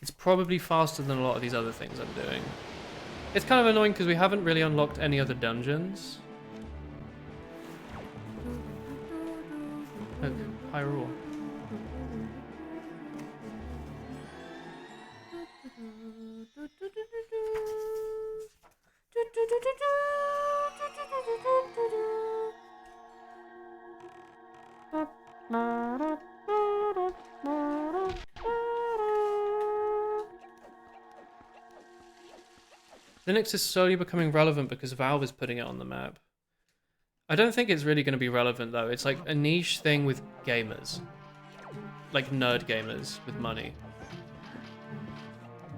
It's probably faster than a lot of these other things I'm doing. It's kind of annoying because we haven't really unlocked any other dungeons. Look, Hyrule. Linux is slowly becoming relevant because Valve is putting it on the map. I don't think it's really going to be relevant though. It's like a niche thing with gamers. Like nerd gamers with money.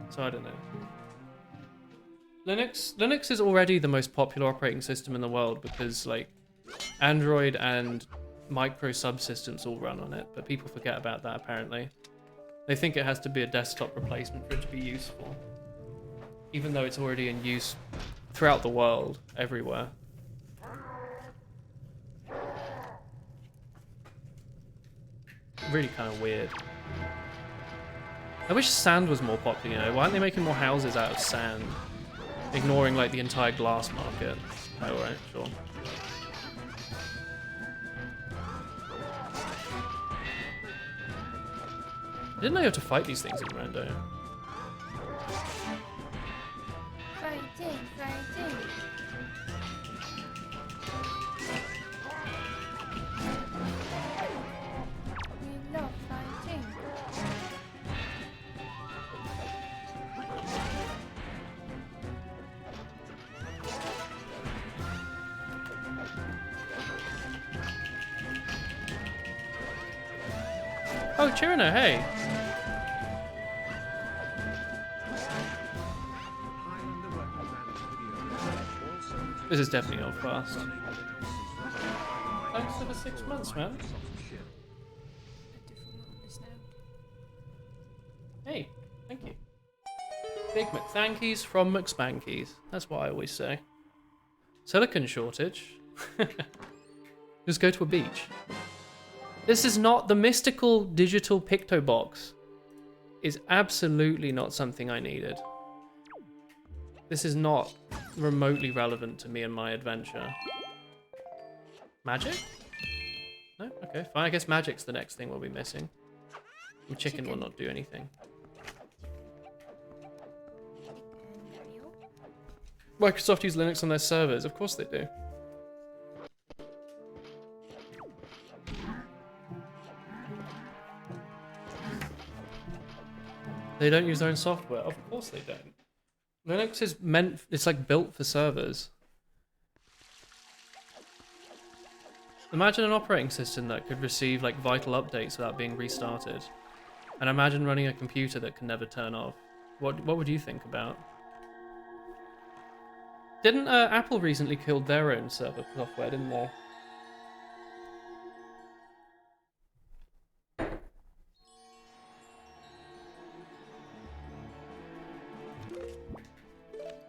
So I don't know. Linux is already the most popular operating system in the world because like Android and micro subsystems all run on it, but people forget about that apparently. They think it has to be a desktop replacement for it to be useful. Even though it's already in use throughout the world, everywhere. Really kind of weird. I wish sand was more popular, you know? Why aren't they making more houses out of sand? Ignoring, like, the entire glass market. Oh, right, sure. I didn't know you had to fight these things in Rando. Fighting, fighting. We love fighting. Oh, Chirino, hey! This is definitely not fast. Thanks for the 6 months, man. Hey, thank you. Big McThankies from McSpankies. That's what I always say. Silicon shortage. Just go to a beach. This is not the mystical digital picto box. Is absolutely not something I needed. This is not remotely relevant to me and my adventure. Magic? No? Okay, fine. I guess magic's the next thing we'll be missing. And chicken will not do anything. Microsoft use Linux on their servers. Of course they do. They don't use their own software. Of course they don't. Linux is meant, it's like built for servers. Imagine an operating system that could receive like vital updates without being restarted. And imagine running a computer that can never turn off. What would you think about? Didn't Apple recently killed their own server software, didn't they?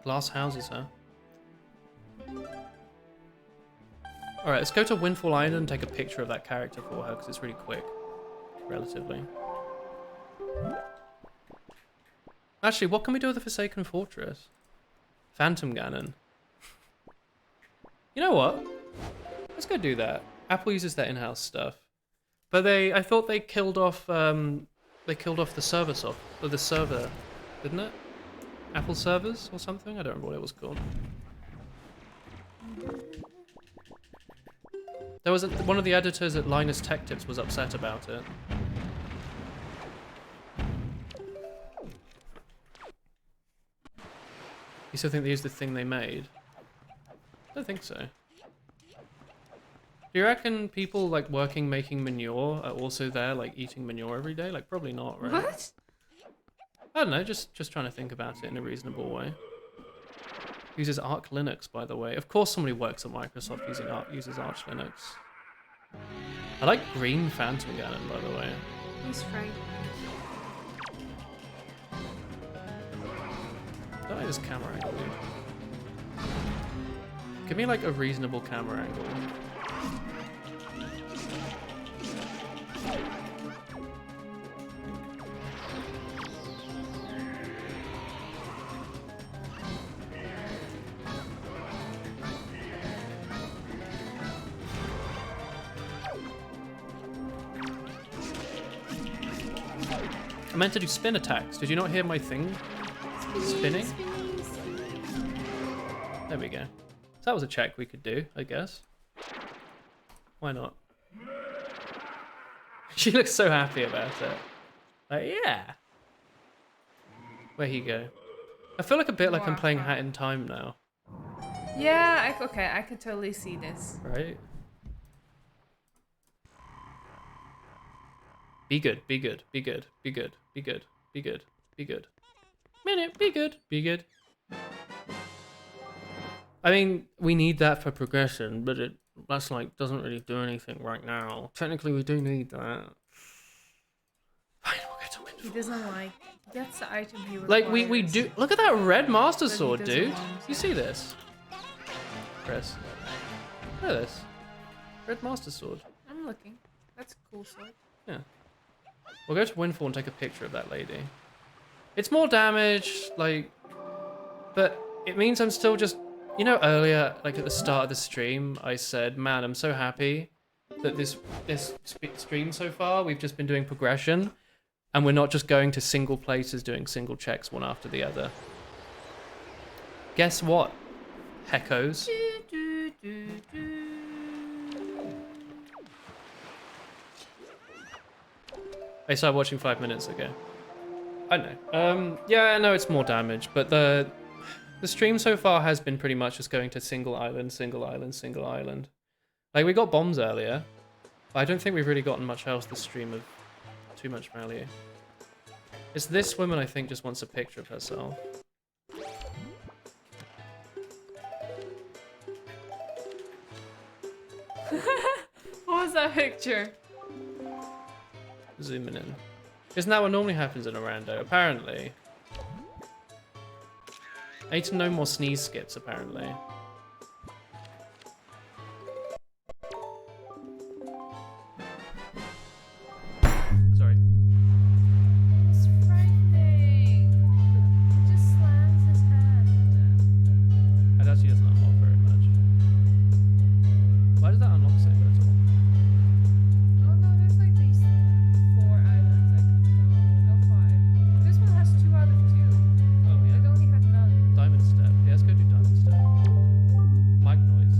Glass houses, huh? Alright, let's go to Windfall Island and take a picture of that character for her, because it's really quick. Relatively. Actually, what can we do with the Forsaken Fortress? Phantom Ganon. You know what? Let's go do that. Apple uses their in-house stuff. But I thought they killed off the server, didn't it? Apple servers or something? I don't remember what it was called. There was one of the editors at Linus Tech Tips was upset about it. You still think they used the thing they made? I don't think so. Do you reckon people like working making manure are also there like eating manure every day? Like probably not, right? What? I don't know, just trying to think about it in a reasonable way. Uses Arch Linux, by the way. Of course somebody works at Microsoft uses Arch Linux. I like green Phantom Cannon, by the way. He's right. I don't like this camera angle, dude. Give me like a reasonable camera angle. I meant to do spin attacks. Did you not hear my thing spinning? There we go. So that was a check we could do, I guess. Why not? She looks so happy about it. Like, yeah. Where he go? I feel like a bit like I'm playing Hat in Time now. Yeah, okay, I could totally see this. Right? Be good, be good, be good, be good, be good, be good, be good. Minute, be good, be good. I mean, we need that for progression, but that's like doesn't really do anything right now. Technically, we do need that. Fine, we'll get to Windfall. He doesn't like. He gets the item he requires. Like we do. Look at that red Master But he Sword, doesn't dude. want You to. see this, Chris? Look at this red Master Sword. I'm looking. That's a cool sword. Yeah. We'll go to Windfall and take a picture of that lady. It's more damage, like, but it means I'm still just, you know, earlier, like at the start of the stream, I said, man, I'm so happy that this stream so far, we've just been doing progression, and we're not just going to single places doing single checks one after the other. Guess what, heckos? I started watching 5 minutes ago. I know. Yeah, I know it's more damage, but the stream so far has been pretty much just going to single island, single island, single island. Like, we got bombs earlier, but I don't think we've really gotten much else this stream of too much value. It's this woman, I think, just wants a picture of herself. What was that picture? Zooming in. Isn't that what normally happens in a rando? Apparently. I need to know more sneeze skips, apparently. Sorry. It's frightening. He just slams his hand. It actually doesn't unlock very much. Why does that unlock so little? Oh no, there's like these 4 islands I can tell. No, 5. This one has 2 out of 2. Oh, yeah. I only have none. Diamond step. Yeah, let's go do diamond step. Mic noise.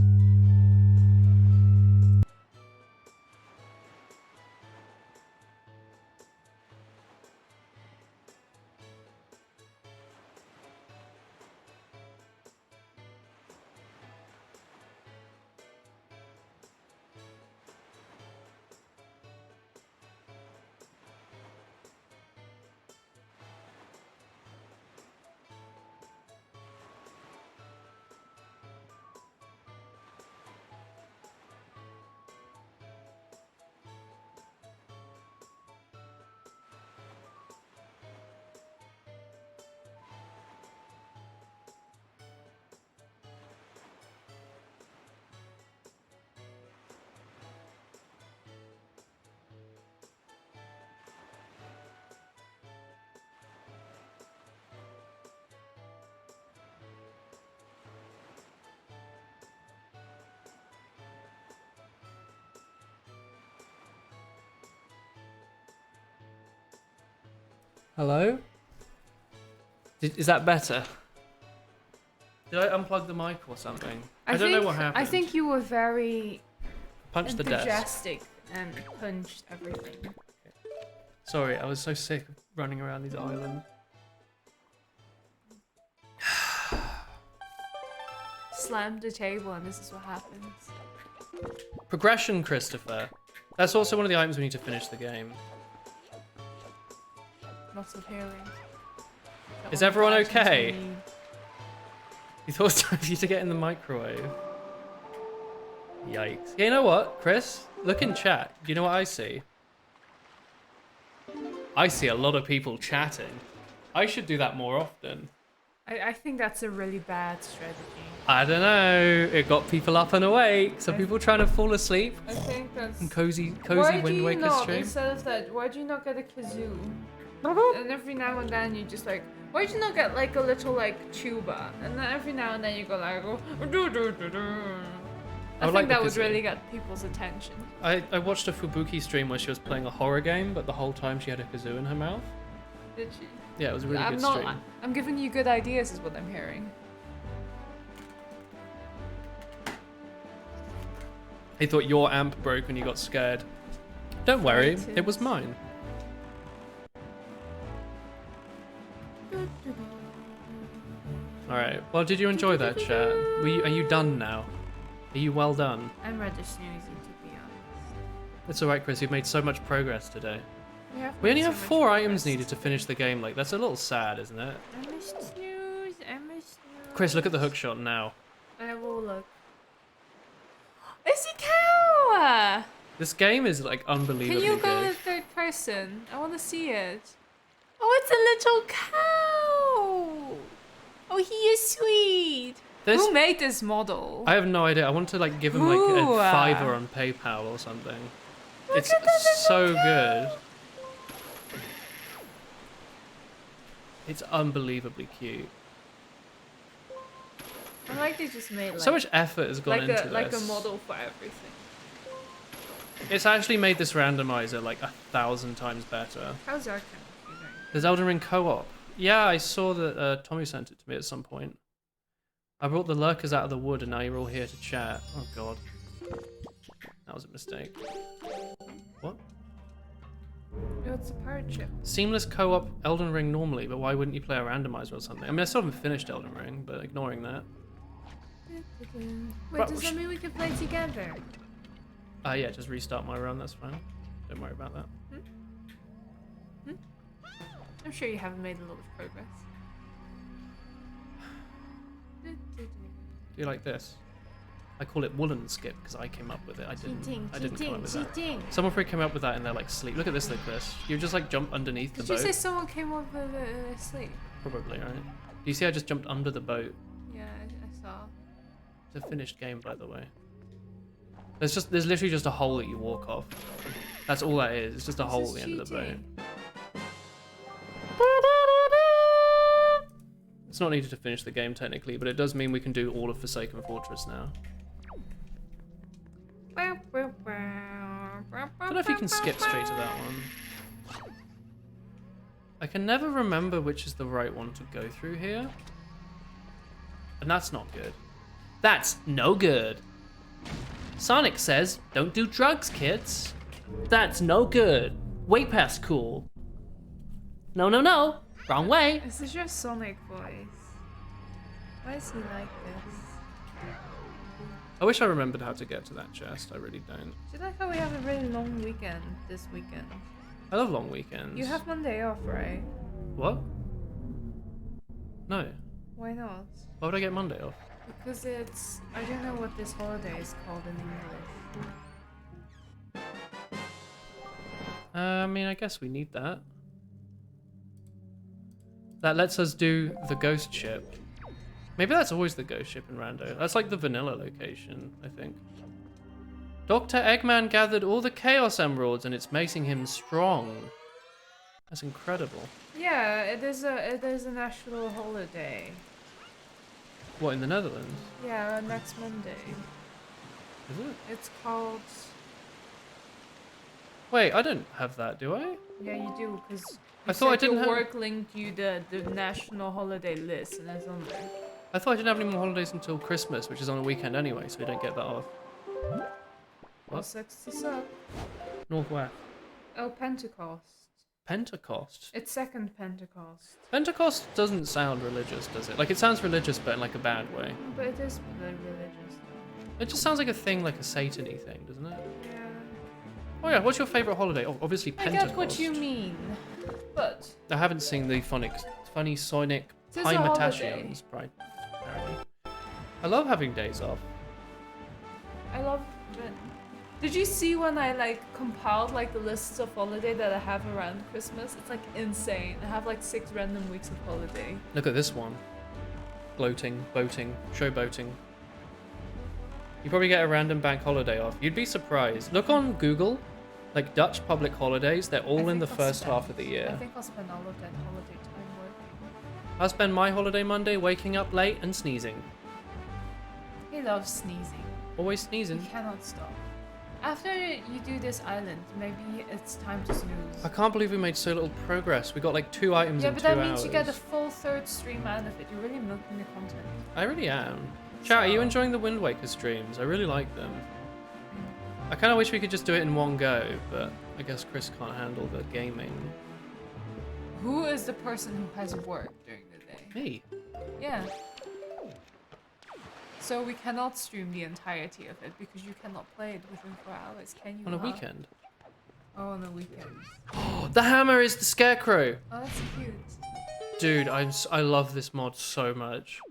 Hello? Is that better? Did I unplug the mic or something? I don't know what happened. I think you were very Punch the desk. enthusiastic and punched everything. Sorry, I was so sick of running around these islands. Slammed the table and this is what happens. Progression, Christopher. That's also one of the items we need to finish the game. Lots of hearing. Is everyone okay? You thought it was time for you to get in the microwave. Yikes. Yeah, you know what, Chris? Look in chat. Do you know what I see? I see a lot of people chatting. I should do that more often. I think that's a really bad strategy. I don't know. It got people up and awake. Some people trying to fall asleep. I think that's... And cozy why Wind Waker not, stream. instead of that, why do you not get a kazoo? And every now and then you just like, why do you not get like a little like tuba? And then every now and then you go like, do do do do. I think that would really get people's attention. I watched a Fubuki stream where she was playing a horror game, but the whole time she had a kazoo in her mouth. Did she? Yeah, it was a really good stream. I'm giving you good ideas is what I'm hearing. He thought your amp broke when you got scared. Don't worry, it was mine. Alright, well, did you enjoy that chat? Are you done now? Are you well done? I'm rather snoozy, to be honest. It's alright, Chris, you've made so much progress today. We We only have 4 items needed to finish the game. Like, that's a little sad, isn't it? I'm a snooze, I'm a snooze. Chris, look at the hookshot now. I will look. It's a cow! This game is, like, unbelievably Can you go good. to third person? I want to see it. Oh, it's a little cow! Oh, he is sweet. Who made this model? I have no idea. I want to, like, give him, like, a $5 on PayPal or something. It's so good. It's unbelievably cute. I like they just made like, so much effort has gone into this. Like a model for everything. It's actually made this randomizer like 1,000 times better. How's our computer? There's Elden Ring co-op. Yeah, I saw that Tommy sent it to me at some point. I brought the lurkers out of the wood and now you're all here to chat. Oh god. That was a mistake. What? No, it's a pirate ship. Seamless co-op Elden Ring normally, but why wouldn't you play a randomizer or something? I mean, I still haven't finished Elden Ring, but ignoring that. Wait, does that mean we can play together? Yeah, just restart my run, that's fine. Don't worry about that. I'm sure you haven't made a lot of progress. Do you like this? I call it woolen skip because I came up with it. I didn't come up with that. Someone probably came up with that in their like sleep. Look at this, like this. You just like jump underneath the boat. Did you say someone came up with a sleep? Probably, right? Do you see I just jumped under the boat? Yeah, I saw. It's a finished game, by the way. There's literally just a hole that you walk off. That's all that is. It's just a hole at the end of the boat. It's not needed to finish the game technically, but it does mean we can do all of Forsaken Fortress now. I don't know if you can skip straight to that one. I can never remember which is the right one to go through here. And that's not good. That's no good. Sonic says, don't do drugs, kids. That's no good. Way past cool. No, no, no. Wrong way. This is your Sonic voice. Why is he like this? I wish I remembered how to get to that chest. I really don't. Do you like how we have a really long weekend this weekend? I love long weekends. You have Monday off, right? What? No. Why not? Why would I get Monday off? Because it's... I don't know what this holiday is called in English. I mean, I guess we need that. That lets us do the ghost ship. Maybe that's always the ghost ship in Rando. That's like the vanilla location, I think. Dr. Eggman gathered all the Chaos Emeralds and it's making him strong. That's incredible. Yeah, it is a national holiday. What, in the Netherlands? Yeah, next Monday. Is it? It's called... Wait, I don't have that, do I? Yeah, you do, because I thought I didn't your have... work linked you the national holiday list, and it's on there. I thought I didn't have any more holidays until Christmas, which is on a weekend anyway, so we don't get that off. What sucks this up? Northwest. Oh, Pentecost. Pentecost? It's second Pentecost. Pentecost doesn't sound religious, does it? Like, it sounds religious, but in like a bad way. But it is really religious. It just sounds like a thing, like a Satan-y thing, doesn't it? Yeah. Oh yeah, what's your favourite holiday? Oh, obviously I Pentecost. get what you mean, but I haven't seen the funny Sonic This is a holiday. Hymatations, right? Apparently. I love having days off. I love it. Did you see when I like compiled like the lists of holiday that I have around Christmas? It's like insane. I have like 6 random weeks of holiday. Look at this one. Gloating, boating, showboating. You probably get a random bank holiday off. You'd be surprised. Look on Google, like Dutch public holidays, they're all in the first half of the year. I think I'll spend all of that holiday time working. I spend my holiday Monday waking up late and sneezing. He loves sneezing. Always He sneezing. cannot stop. After you do this island, maybe it's time to snooze. I can't believe we made so little progress. We got like 2 items Yeah, in but 2 that hours. means you get a full 3rd stream out of it. You're really milking the content. I really am. Chat, are you enjoying the Wind Waker streams? I really like them. I kind of wish we could just do it in one go, but I guess Chris can't handle the gaming. Who is the person who has work during the day? Me. Yeah. So we cannot stream the entirety of it because you cannot play it within 4 hours, can you? On a Mark? weekend. Oh, on a weekend. Oh, the hammer is the scarecrow. Oh, that's cute. Dude, I love this mod so much.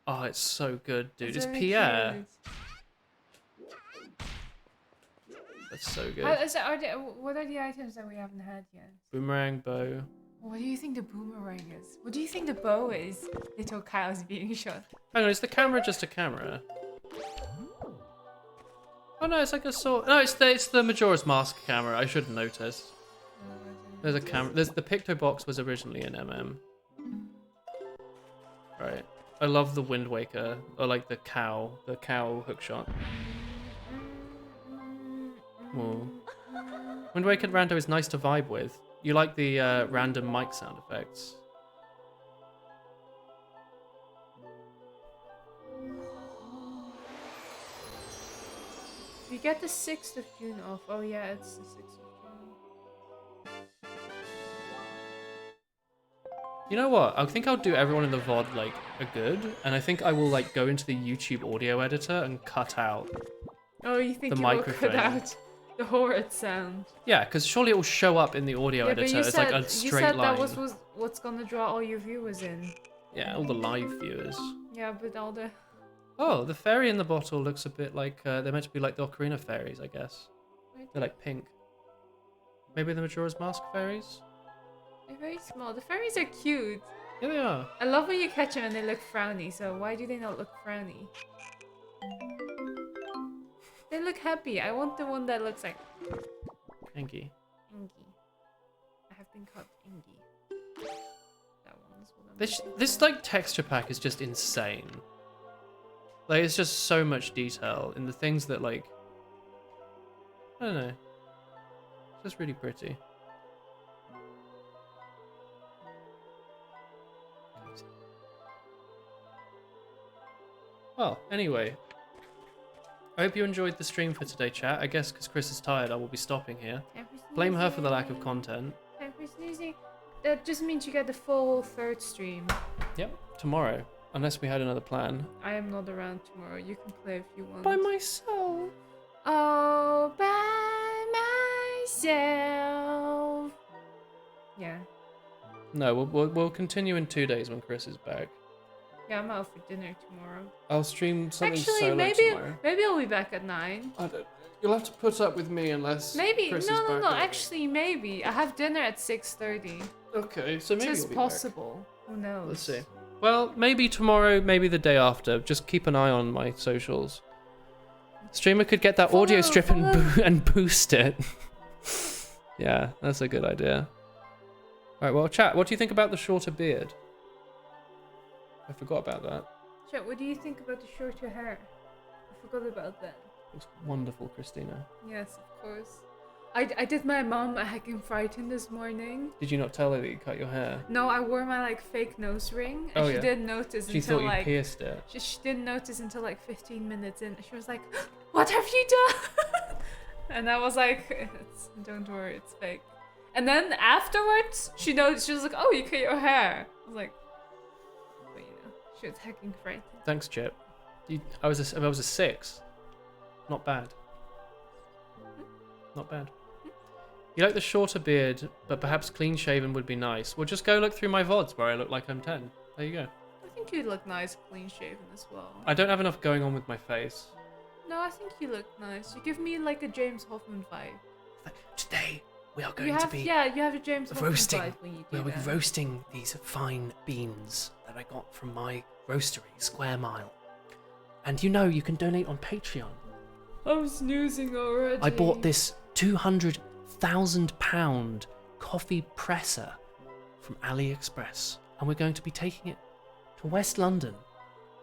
Oh, it's so good, dude. It's really Pierre. cute. That's so good. What are the items that we haven't had yet? Boomerang, bow. What do you think the boomerang is? What do you think the bow is? Little Kyle's being shot. Hang on, is the camera just a camera? Oh no, it's like a sword. No, it's the Majora's Mask camera. I should have noticed. There's a camera. There's the Picto box was originally an MM. Right. I love the Wind Waker, or like the cow hookshot. Whoa. Wind Waker Rando is nice to vibe with. You like the random mic sound effects. You get the 6th of June off. Oh yeah, it's the 6th of June. You know what? I think I'll do everyone in the VOD like a good, and I think I will like go into the YouTube audio editor and cut out. Oh, you think the you will microphone. cut out the horrid sound? Yeah, because surely it will show up in the audio Yeah, but editor you as said, like a straight you said line. that was what's gonna draw all your viewers in. Yeah, all the live viewers. Yeah, but all the... Oh, the fairy in the bottle looks a bit like they're meant to be like the Ocarina fairies, I guess. They're like pink. Maybe the Majora's Mask fairies? They're very small. The fairies are cute. Yeah, they are. I love when you catch them and they look frowny, so why do they not look frowny? They look happy. I want the one that looks like... Inky. Ingy. I have been called Ingy. That one's what I'm This like texture pack is just insane. Like it's just so much detail in the things that like I don't know. It's just really pretty. Well, anyway. I hope you enjoyed the stream for today, chat. I guess because Chris is tired, I will be stopping here. Blame her for the lack of content. That just means you get the full 3rd stream. Yep, tomorrow. Unless we had another plan. I am not around tomorrow. You can play if you want. By myself. All by myself. Yeah. No, we'll continue in 2 days when Chris is back. Yeah, I'm out for dinner tomorrow. I'll stream something Actually, solo tomorrow. maybe I'll be back at 9. I don't. You'll have to put up with me unless Maybe Chris is no. back early. Actually, maybe I have dinner at 6:30. Okay, so maybe It's you'll be possible. Who knows? back. Let's see. Well, maybe tomorrow, maybe the day after. Just keep an eye on my socials. Streamer could get that audio strip and boost it. Yeah, that's a good idea. All right, well, chat. What do you think about the shorter beard? I forgot about that. Chat, what do you think about the shorter hair? I forgot about that. Looks wonderful, Christina. Yes, of course. I did my mom a hacking frighten this morning. Did you not tell her that you cut your hair? No, I wore my like fake nose ring, and she didn't notice She until thought you like pierced it. she didn't notice until like 15 minutes in. She was like, "What have you done?" And I was like, "Don't worry, it's fake." And then afterwards, she noticed. She was like, "Oh, you cut your hair." I was like, "But you know, she was hacking frighten." Thanks, Chip. I was a 6. Not bad. Not bad. You like the shorter beard, but perhaps clean shaven would be nice. Well, just go look through my VODs where I look like I'm 10. There you go. I think you look nice clean shaven as well. I don't have enough going on with my face. No, I think you look nice. You give me like a James Hoffman vibe. Today we are going you have, to be you have a James Hoffman vibe when you do we'll be that. roasting these fine beans that I got from my roastery, Square Mile. And you know you can donate on Patreon. I'm snoozing already. I bought this £200,000 coffee presser from AliExpress, and we're going to be taking it to West London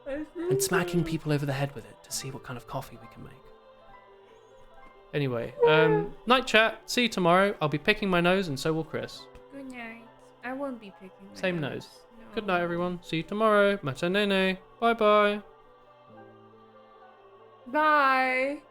and smacking people over the head with it to see what kind of coffee we can make. Anyway, night chat. See you tomorrow. I'll be picking my nose, and so will Chris. Good night. I won't be picking my Same nose. No. Good night, everyone. See you tomorrow. Matanene. Bye bye. Bye.